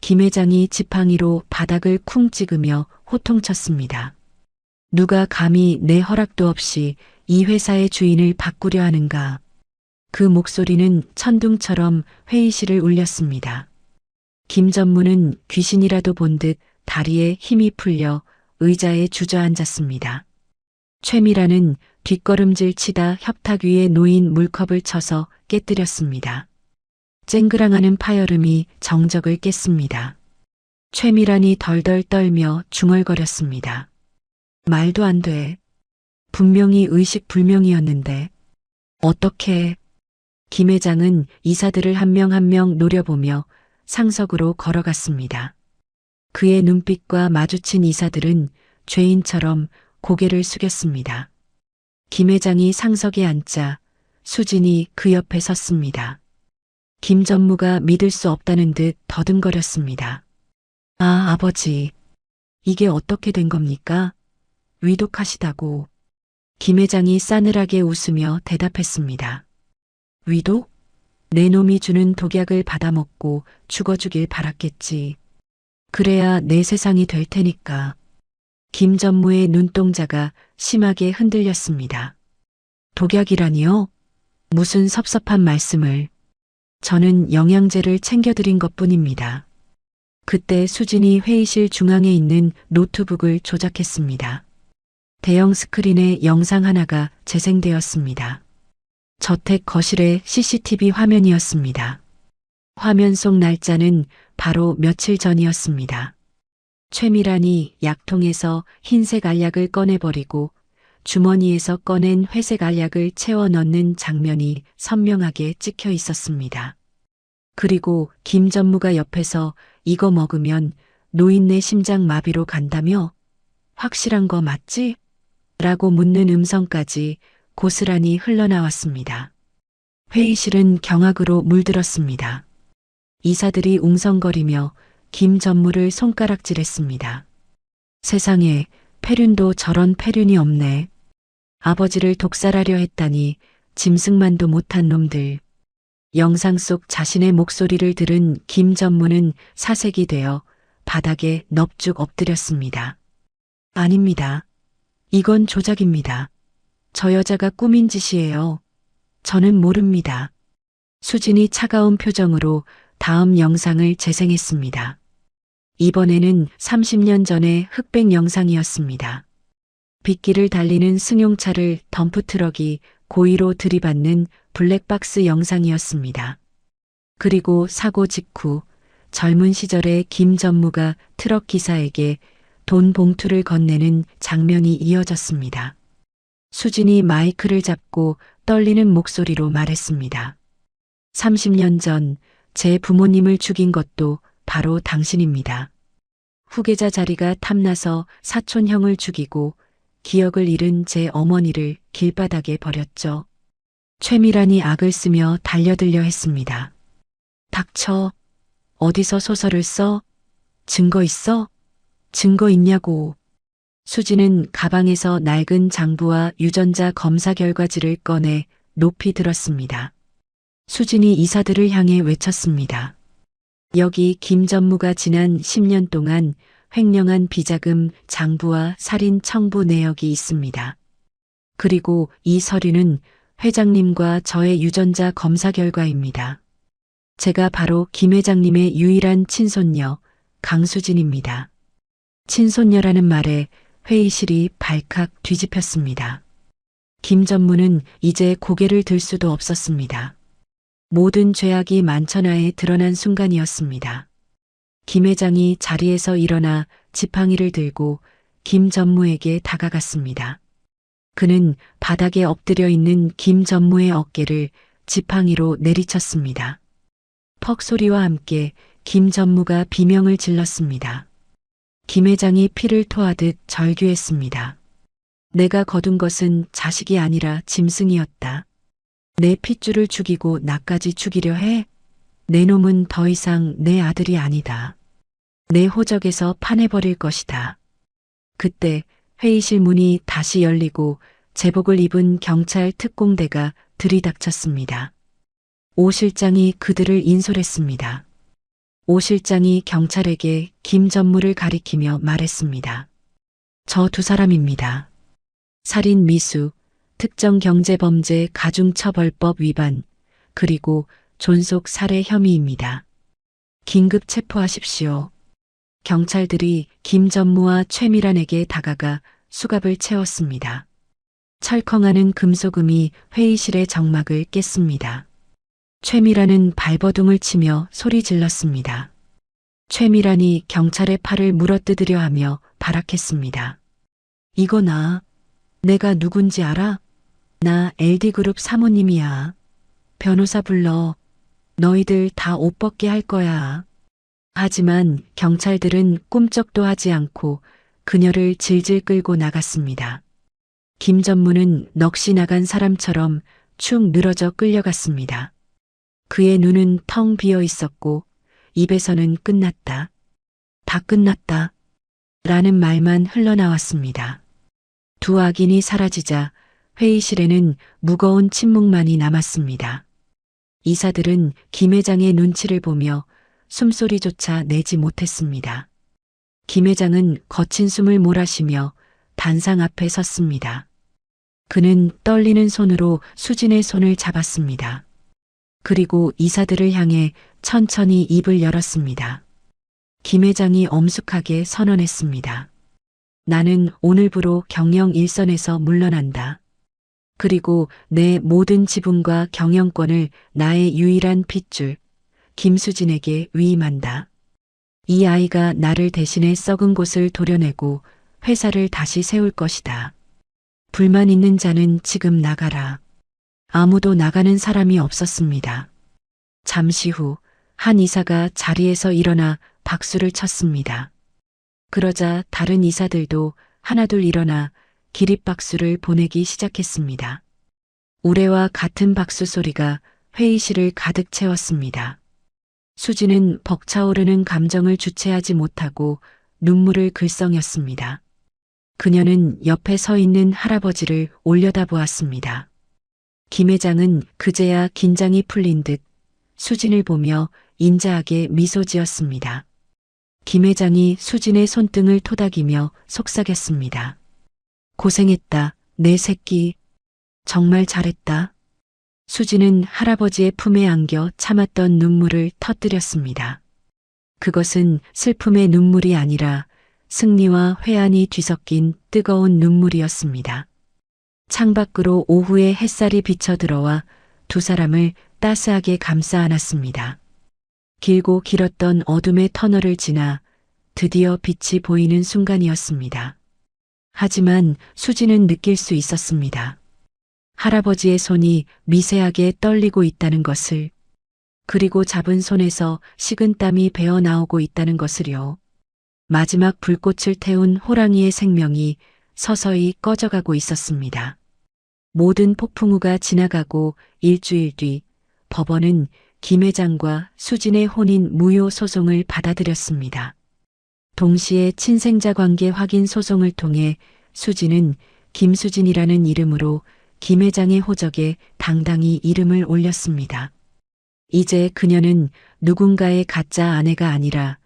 김 회장이 지팡이로 바닥을 쿵 찍으며 호통쳤습니다. 누가 감히 내 허락도 없이 이 회사의 주인을 바꾸려 하는가? 그 목소리는 천둥처럼 회의실을 울렸습니다. 김 전무는 귀신이라도 본 듯 다리에 힘이 풀려 의자에 주저앉았습니다. 최미라는 뒷걸음질 치다 협탁 위에 놓인 물컵을 쳐서 깨뜨렸습니다. 쨍그랑하는 파열음이 정적을 깼습니다. 최미란이 덜덜 떨며 중얼거렸습니다. 말도 안 돼. 분명히 의식불명이었는데. 어떻게? 김 회장은 이사들을 한 명 한 명 노려보며 상석으로 걸어갔습니다. 그의 눈빛과 마주친 이사들은 죄인처럼 고개를 숙였습니다. 김 회장이 상석에 앉자 수진이 그 옆에 섰습니다. 김 전무가 믿을 수 없다는 듯 더듬거렸습니다. 아, 아버지. 이게 어떻게 된 겁니까? 위독하시다고. 김 회장이 싸늘하게 웃으며 대답했습니다. 위독? 내 놈이 주는 독약을 받아먹고 죽어주길 바랐겠지. 그래야 내 세상이 될 테니까. 김 전무의 눈동자가 심하게 흔들렸습니다. 독약이라니요? 무슨 섭섭한 말씀을. 저는 영양제를 챙겨드린 것뿐입니다. 그때 수진이 회의실 중앙에 있는 노트북을 조작했습니다. 대형 스크린에 영상 하나가 재생되었습니다. 저택 거실의 CCTV 화면이었습니다. 화면 속 날짜는 바로 며칠 전이었습니다. 최미란이 약통에서 흰색 알약을 꺼내버리고 주머니에서 꺼낸 회색 알약을 채워 넣는 장면이 선명하게 찍혀 있었습니다. 그리고 김 전무가 옆에서 이거 먹으면 노인네 심장 마비로 간다며? 확실한 거 맞지? 라고 묻는 음성까지 고스란히 흘러나왔습니다. 회의실은 경악으로 물들었습니다. 이사들이 웅성거리며 김 전무를 손가락질했습니다. 세상에 폐륜도 저런 폐륜이 없네. 아버지를 독살하려 했다니 짐승만도 못한 놈들. 영상 속 자신의 목소리를 들은 김 전무는 사색이 되어 바닥에 넙죽 엎드렸습니다. 아닙니다. 이건 조작입니다. 저 여자가 꾸민 짓이에요. 저는 모릅니다. 수진이 차가운 표정으로 다음 영상을 재생했습니다. 이번에는 30년 전의 흑백 영상이었습니다. 빗길을 달리는 승용차를 덤프트럭이 고의로 들이받는 블랙박스 영상이었습니다. 그리고 사고 직후 젊은 시절의 김 전무가 트럭 기사에게 돈 봉투를 건네는 장면이 이어졌습니다. 수진이 마이크를 잡고 떨리는 목소리로 말했습니다. 30년 전 제 부모님을 죽인 것도 바로 당신입니다. 후계자 자리가 탐나서 사촌형을 죽이고 기억을 잃은 제 어머니를 길바닥에 버렸죠. 최미란이 악을 쓰며 달려들려 했습니다. 닥쳐. 어디서 소설을 써? 증거 있어? 증거 있냐고. 수지는 가방에서 낡은 장부와 유전자 검사 결과지를 꺼내 높이 들었습니다. 수진이 이사들을 향해 외쳤습니다. 여기 김 전무가 지난 10년 동안 횡령한 비자금 장부와 살인 청부 내역이 있습니다. 그리고 이 서류는 회장님과 저의 유전자 검사 결과입니다. 제가 바로 김 회장님의 유일한 친손녀 강수진입니다. 친손녀라는 말에 회의실이 발칵 뒤집혔습니다. 김 전무는 이제 고개를 들 수도 없었습니다. 모든 죄악이 만천하에 드러난 순간이었습니다. 김 회장이 자리에서 일어나 지팡이를 들고 김 전무에게 다가갔습니다. 그는 바닥에 엎드려 있는 김 전무의 어깨를 지팡이로 내리쳤습니다. 퍽 소리와 함께 김 전무가 비명을 질렀습니다. 김 회장이 피를 토하듯 절규했습니다. 내가 거둔 것은 자식이 아니라 짐승이었다. 내 핏줄을 죽이고 나까지 죽이려 해? 내 놈은 더 이상 내 아들이 아니다. 내 호적에서 파내버릴 것이다. 그때 회의실 문이 다시 열리고 제복을 입은 경찰 특공대가 들이닥쳤습니다. 오 실장이 그들을 인솔했습니다. 오 실장이 경찰에게 김 전무를 가리키며 말했습니다. 저 두 사람입니다. 살인 미수, 특정경제범죄 가중처벌법 위반, 그리고 존속 살해 혐의입니다. 긴급 체포하십시오. 경찰들이 김 전무와 최미란에게 다가가 수갑을 채웠습니다. 철컹하는 금속음이 회의실의 정막을 깼습니다. 최미란은 발버둥을 치며 소리 질렀습니다. 최미란이 경찰의 팔을 물어뜯으려 하며 발악했습니다. 이거 내가 누군지 알아? 나 LD그룹 사모님이야. 변호사 불러. 너희들 다 옷 벗게 할 거야. 하지만 경찰들은 꿈쩍도 하지 않고 그녀를 질질 끌고 나갔습니다. 김 전무는 넋이 나간 사람처럼 축 늘어져 끌려갔습니다. 그의 눈은 텅 비어 있었고 입에서는 끝났다. 다 끝났다. 라는 말만 흘러나왔습니다. 두 악인이 사라지자 회의실에는 무거운 침묵만이 남았습니다. 이사들은 김 회장의 눈치를 보며 숨소리조차 내지 못했습니다. 김 회장은 거친 숨을 몰아쉬며 단상 앞에 섰습니다. 그는 떨리는 손으로 수진의 손을 잡았습니다. 그리고 이사들을 향해 천천히 입을 열었습니다. 김 회장이 엄숙하게 선언했습니다. 나는 오늘부로 경영 일선에서 물러난다. 그리고 내 모든 지분과 경영권을 나의 유일한 핏줄, 김수진에게 위임한다. 이 아이가 나를 대신해 썩은 곳을 도려내고 회사를 다시 세울 것이다. 불만 있는 자는 지금 나가라. 아무도 나가는 사람이 없었습니다. 잠시 후 한 이사가 자리에서 일어나 박수를 쳤습니다. 그러자 다른 이사들도 하나둘 일어나 기립박수를 보내기 시작했습니다. 우레와 같은 박수 소리가 회의실을 가득 채웠습니다. 수지는 벅차오르는 감정을 주체하지 못하고 눈물을 글썽였습니다. 그녀는 옆에 서 있는 할아버지를 올려다보았습니다. 김 회장은 그제야 긴장이 풀린 듯 수진을 보며 인자하게 미소 지었습니다. 김 회장이 수진의 손등을 토닥이며 속삭였습니다. 고생했다, 내 새끼. 정말 잘했다. 수진은 할아버지의 품에 안겨 참았던 눈물을 터뜨렸습니다. 그것은 슬픔의 눈물이 아니라 승리와 회한이 뒤섞인 뜨거운 눈물이었습니다. 창밖으로 오후의 햇살이 비쳐 들어와 두 사람을 따스하게 감싸 안았습니다. 길고 길었던 어둠의 터널을 지나 드디어 빛이 보이는 순간이었습니다. 하지만 수지는 느낄 수 있었습니다. 할아버지의 손이 미세하게 떨리고 있다는 것을, 그리고 잡은 손에서 식은땀이 배어 나오고 있다는 것을요. 마지막 불꽃을 태운 호랑이의 생명이 서서히 꺼져가고 있었습니다. 모든 폭풍우가 지나가고 일주일 뒤 법원은 김 회장과 수진의 혼인 무효 소송을 받아들였습니다. 동시에 친생자 관계 확인 소송을 통해 수진은 김수진이라는 이름으로 김 회장의 호적에 당당히 이름을 올렸습니다. 이제 그녀는 누군가의 가짜 아내가 아니라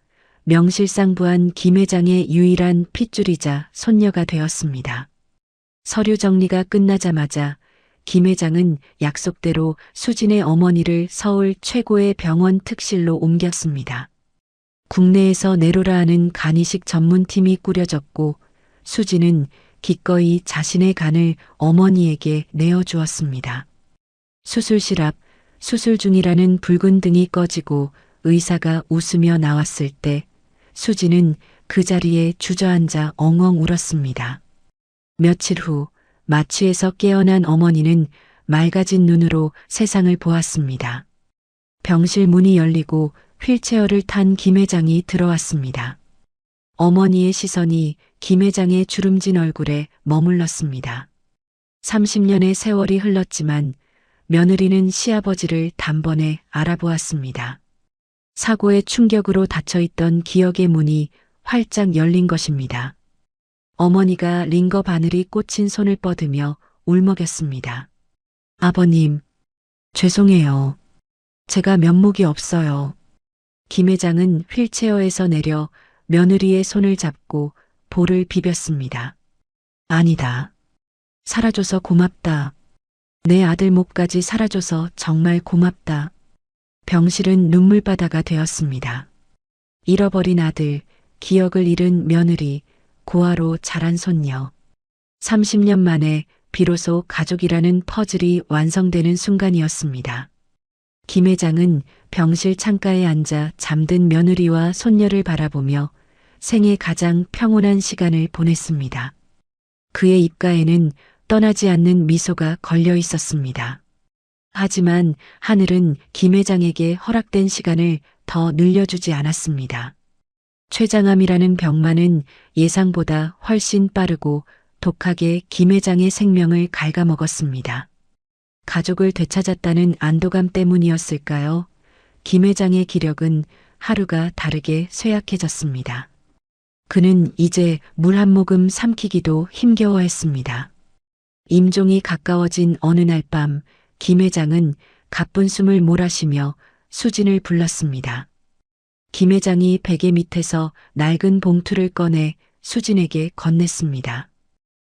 명실상부한 김 회장의 유일한 핏줄이자 손녀가 되었습니다. 서류 정리가 끝나자마자 김 회장은 약속대로 수진의 어머니를 서울 최고의 병원 특실로 옮겼습니다. 국내에서 내로라 하는 간이식 전문팀이 꾸려졌고 수진은 기꺼이 자신의 간을 어머니에게 내어주었습니다. 수술실 앞 수술 중이라는 붉은 등이 꺼지고 의사가 웃으며 나왔을 때 수진은 그 자리에 주저앉아 엉엉 울었습니다. 며칠 후 마취에서 깨어난 어머니는 맑아진 눈으로 세상을 보았습니다. 병실 문이 열리고 휠체어를 탄 김 회장이 들어왔습니다. 어머니의 시선이 김 회장의 주름진 얼굴에 머물렀습니다. 30년의 세월이 흘렀지만 며느리는 시아버지를 단번에 알아보았습니다. 사고의 충격으로 닫혀있던 기억의 문이 활짝 열린 것입니다. 어머니가 링거 바늘이 꽂힌 손을 뻗으며 울먹였습니다. 아버님, 죄송해요. 제가 면목이 없어요. 김 회장은 휠체어에서 내려 며느리의 손을 잡고 볼을 비볐습니다. 아니다. 살아줘서 고맙다. 내 아들 목까지 살아줘서 정말 고맙다. 병실은 눈물바다가 되었습니다. 잃어버린 아들, 기억을 잃은 며느리, 고아로 자란 손녀. 30년 만에 비로소 가족이라는 퍼즐이 완성되는 순간이었습니다. 김 회장은 병실 창가에 앉아 잠든 며느리와 손녀를 바라보며 생애 가장 평온한 시간을 보냈습니다. 그의 입가에는 떠나지 않는 미소가 걸려 있었습니다. 하지만 하늘은 김 회장에게 허락된 시간을 더 늘려주지 않았습니다. 췌장암이라는 병만은 예상보다 훨씬 빠르고 독하게 김 회장의 생명을 갉아먹었습니다. 가족을 되찾았다는 안도감 때문이었을까요? 김 회장의 기력은 하루가 다르게 쇠약해졌습니다. 그는 이제 물 한 모금 삼키기도 힘겨워했습니다. 임종이 가까워진 어느 날 밤, 김 회장은 가쁜 숨을 몰아쉬며 수진을 불렀습니다. 김 회장이 베개 밑에서 낡은 봉투를 꺼내 수진에게 건넸습니다.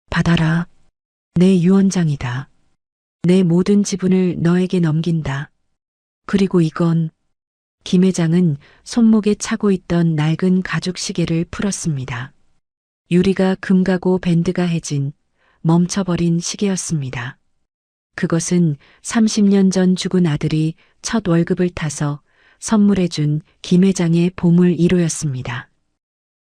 받아라. 내 유언장이다. 내 모든 지분을 너에게 넘긴다. 그리고 이건 김 회장은 손목에 차고 있던 낡은 가죽 시계를 풀었습니다. 유리가 금가고 밴드가 해진 멈춰버린 시계였습니다. 그것은 30년 전 죽은 아들이 첫 월급을 타서 선물해준 김 회장의 보물 1호였습니다.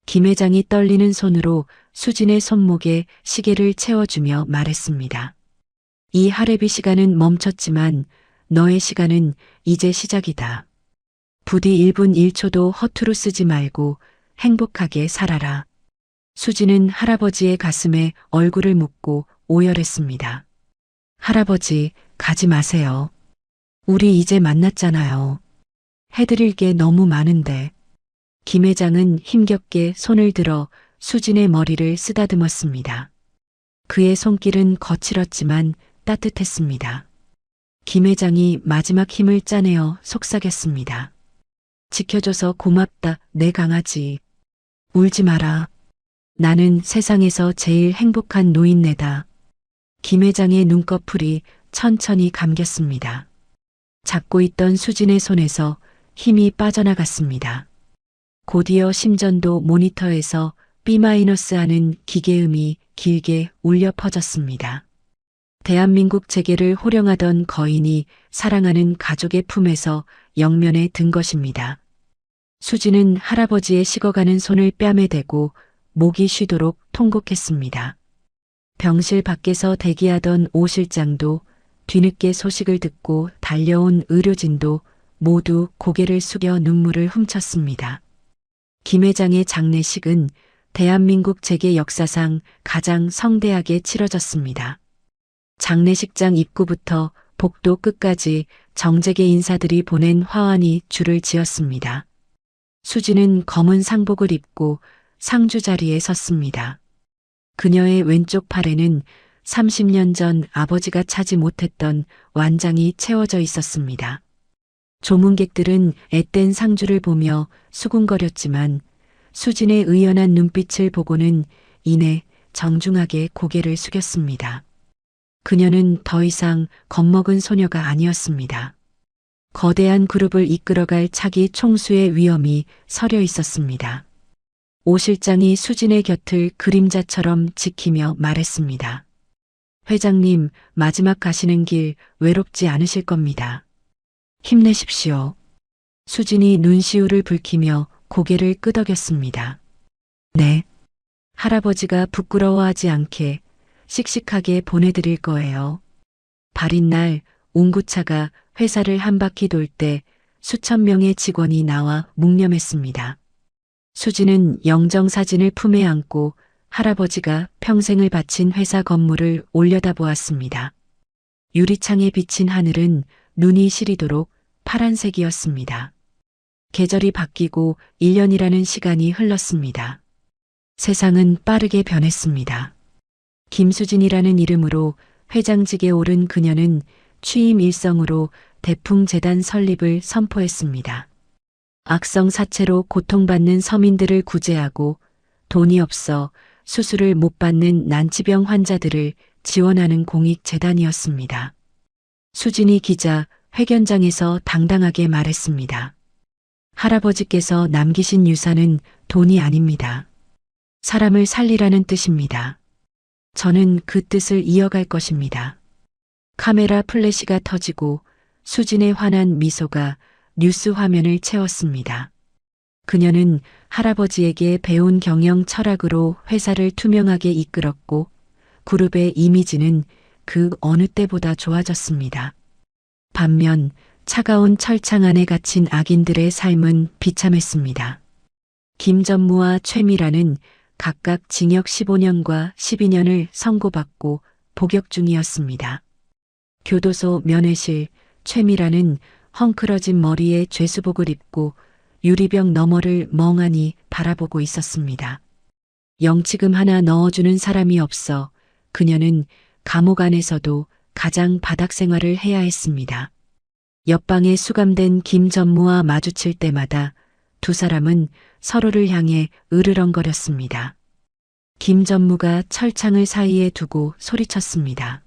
김 회장이 떨리는 손으로 수진의 손목에 시계를 채워주며 말했습니다. 이 하레비 시간은 멈췄지만 너의 시간은 이제 시작이다. 부디 1분 1초도 허투루 쓰지 말고 행복하게 살아라. 수진은 할아버지의 가슴에 얼굴을 묻고 오열했습니다. 할아버지, 가지 마세요. 우리 이제 만났잖아요. 해드릴 게 너무 많은데. 김 회장은 힘겹게 손을 들어 수진의 머리를 쓰다듬었습니다. 그의 손길은 거칠었지만 따뜻했습니다. 김 회장이 마지막 힘을 짜내어 속삭였습니다. 지켜줘서 고맙다, 내 강아지. 울지 마라. 나는 세상에서 제일 행복한 노인네다. 김 회장의 눈꺼풀이 천천히 감겼습니다. 잡고 있던 수진의 손에서 힘이 빠져나갔습니다. 곧이어 심전도 모니터에서 B-하는 기계음이 길게 울려 퍼졌습니다. 대한민국 재계를 호령하던 거인이 사랑하는 가족의 품에서 영면에 든 것입니다. 수진은 할아버지의 식어가는 손을 뺨에 대고 목이 쉬도록 통곡했습니다. 병실 밖에서 대기하던 오 실장도 뒤늦게 소식을 듣고 달려온 의료진도 모두 고개를 숙여 눈물을 훔쳤습니다. 김 회장의 장례식은 대한민국 재계 역사상 가장 성대하게 치러졌습니다. 장례식장 입구부터 복도 끝까지 정재계 인사들이 보낸 화환이 줄을 지었습니다. 수진은 검은 상복을 입고 상주 자리에 섰습니다. 그녀의 왼쪽 팔에는 30년 전 아버지가 차지 못했던 완장이 채워져 있었습니다. 조문객들은 앳된 상주를 보며 수군거렸지만 수진의 의연한 눈빛을 보고는 이내 정중하게 고개를 숙였습니다. 그녀는 더 이상 겁먹은 소녀가 아니었습니다. 거대한 그룹을 이끌어갈 차기 총수의 위엄이 서려 있었습니다. 오 실장이 수진의 곁을 그림자처럼 지키며 말했습니다. 회장님, 마지막 가시는 길 외롭지 않으실 겁니다. 힘내십시오. 수진이 눈시울을 붉히며 고개를 끄덕였습니다. 네. 할아버지가 부끄러워하지 않게 씩씩하게 보내드릴 거예요. 발인 날 운구차가 회사를 한 바퀴 돌 때 수천 명의 직원이 나와 묵념했습니다. 수진은 영정사진을 품에 안고 할아버지가 평생을 바친 회사 건물을 올려다보았습니다. 유리창에 비친 하늘은 눈이 시리도록 파란색이었습니다. 계절이 바뀌고 1년이라는 시간이 흘렀습니다. 세상은 빠르게 변했습니다. 김수진이라는 이름으로 회장직에 오른 그녀는 취임 일성으로 대풍재단 설립을 선포했습니다. 악성 사체로 고통받는 서민들을 구제하고 돈이 없어 수술을 못 받는 난치병 환자들을 지원하는 공익재단이었습니다. 수진이 기자 회견장에서 당당하게 말했습니다. 할아버지께서 남기신 유산은 돈이 아닙니다. 사람을 살리라는 뜻입니다. 저는 그 뜻을 이어갈 것입니다. 카메라 플래시가 터지고 수진의 환한 미소가 뉴스 화면을 채웠습니다. 그녀는 할아버지에게 배운 경영 철학으로 회사를 투명하게 이끌었고 그룹의 이미지는 그 어느 때보다 좋아졌습니다. 반면 차가운 철창 안에 갇힌 악인들의 삶은 비참했습니다. 김전무와 최미라는 각각 징역 15년과 12년을 선고받고 복역 중이었습니다. 교도소 면회실 최미라는 헝클어진 머리에 죄수복을 입고 유리병 너머를 멍하니 바라보고 있었습니다. 영치금 하나 넣어주는 사람이 없어 그녀는 감옥 안에서도 가장 바닥 생활을 해야 했습니다. 옆방에 수감된 김전무와 마주칠 때마다 두 사람은 서로를 향해 으르렁거렸습니다. 김전무가 철창을 사이에 두고 소리쳤습니다.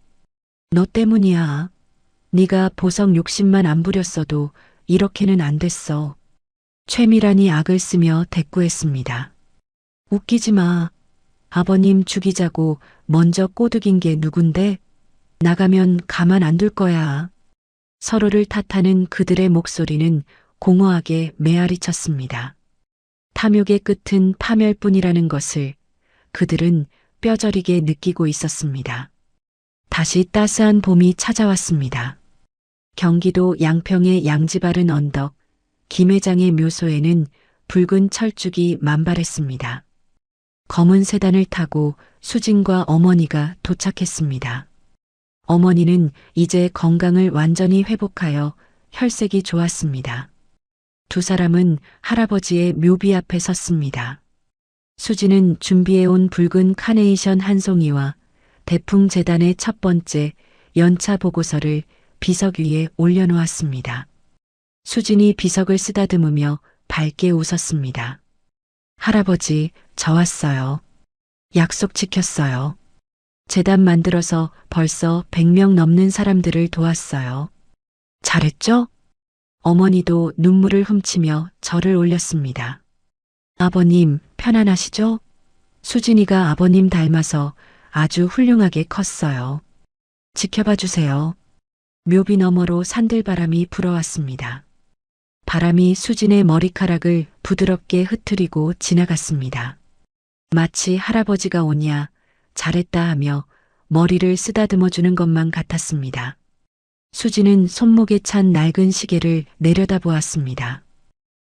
너 때문이야. 네가 보석 욕심만 안 부렸어도 이렇게는 안 됐어. 최미란이 악을 쓰며 대꾸했습니다. 웃기지 마. 아버님 죽이자고 먼저 꼬드긴 게 누군데? 나가면 가만 안 둘 거야. 서로를 탓하는 그들의 목소리는 공허하게 메아리쳤습니다. 탐욕의 끝은 파멸뿐이라는 것을 그들은 뼈저리게 느끼고 있었습니다. 다시 따스한 봄이 찾아왔습니다. 경기도 양평의 양지바른 언덕, 김 회장의 묘소에는 붉은 철쭉이 만발했습니다. 검은 세단을 타고 수진과 어머니가 도착했습니다. 어머니는 이제 건강을 완전히 회복하여 혈색이 좋았습니다. 두 사람은 할아버지의 묘비 앞에 섰습니다. 수진은 준비해온 붉은 카네이션 한 송이와 대풍재단의 첫 번째 연차 보고서를 비석 위에 올려놓았습니다. 수진이 비석을 쓰다듬으며 밝게 웃었습니다. 할아버지, 저 왔어요. 약속 지켰어요. 재단 만들어서 벌써 100명 넘는 사람들을 도왔어요. 잘했죠? 어머니도 눈물을 훔치며 절을 올렸습니다. 아버님, 편안하시죠? 수진이가 아버님 닮아서 아주 훌륭하게 컸어요. 지켜봐 주세요. 묘비 너머로 산들바람이 불어왔습니다. 바람이 수진의 머리카락을 부드럽게 흐트리고 지나갔습니다. 마치 할아버지가 오냐, 잘했다 하며 머리를 쓰다듬어 주는 것만 같았습니다. 수진은 손목에 찬 낡은 시계를 내려다보았습니다.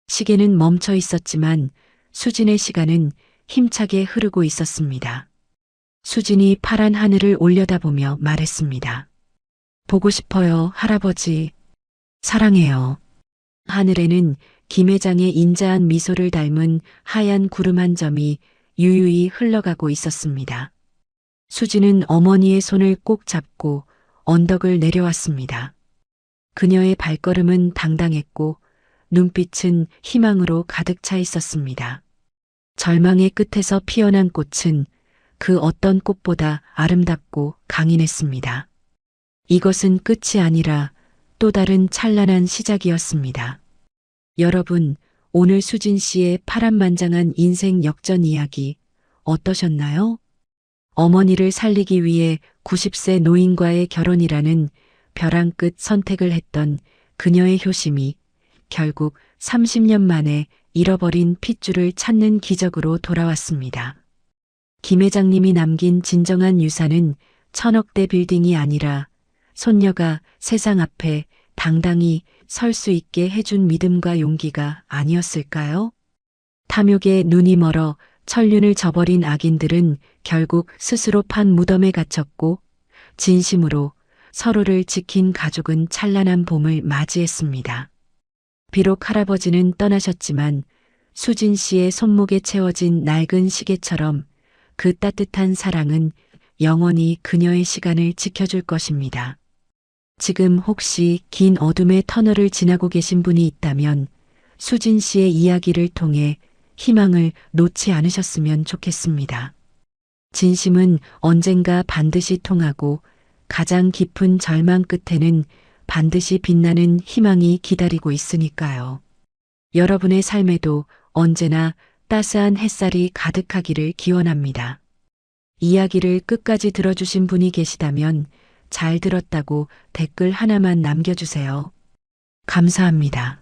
시계는 멈춰 있었지만 수진의 시간은 힘차게 흐르고 있었습니다. 수진이 파란 하늘을 올려다보며 말했습니다. 보고 싶어요, 할아버지. 사랑해요. 하늘에는 김 회장의 인자한 미소를 닮은 하얀 구름 한 점이 유유히 흘러가고 있었습니다. 수진은 어머니의 손을 꼭 잡고 언덕을 내려왔습니다. 그녀의 발걸음은 당당했고 눈빛은 희망으로 가득 차 있었습니다. 절망의 끝에서 피어난 꽃은 그 어떤 꽃보다 아름답고 강인했습니다. 이것은 끝이 아니라 또 다른 찬란한 시작이었습니다. 여러분, 오늘 수진 씨의 파란만장한 인생 역전 이야기 어떠셨나요? 어머니를 살리기 위해 90세 노인과의 결혼이라는 벼랑 끝 선택을 했던 그녀의 효심이 결국 30년 만에 잃어버린 핏줄을 찾는 기적으로 돌아왔습니다. 김 회장님이 남긴 진정한 유산은 1000억대 빌딩이 아니라 손녀가 세상 앞에 당당히 설 수 있게 해준 믿음과 용기가 아니었을까요? 탐욕에 눈이 멀어 천륜을 저버린 악인들은 결국 스스로 판 무덤에 갇혔고 진심으로 서로를 지킨 가족은 찬란한 봄을 맞이했습니다. 비록 할아버지는 떠나셨지만 수진 씨의 손목에 채워진 낡은 시계처럼 그 따뜻한 사랑은 영원히 그녀의 시간을 지켜줄 것입니다. 지금 혹시 긴 어둠의 터널을 지나고 계신 분이 있다면 수진 씨의 이야기를 통해 희망을 놓지 않으셨으면 좋겠습니다. 진심은 언젠가 반드시 통하고 가장 깊은 절망 끝에는 반드시 빛나는 희망이 기다리고 있으니까요. 여러분의 삶에도 언제나 따스한 햇살이 가득하기를 기원합니다. 이야기를 끝까지 들어주신 분이 계시다면 잘 들었다고 댓글 하나만 남겨주세요. 감사합니다.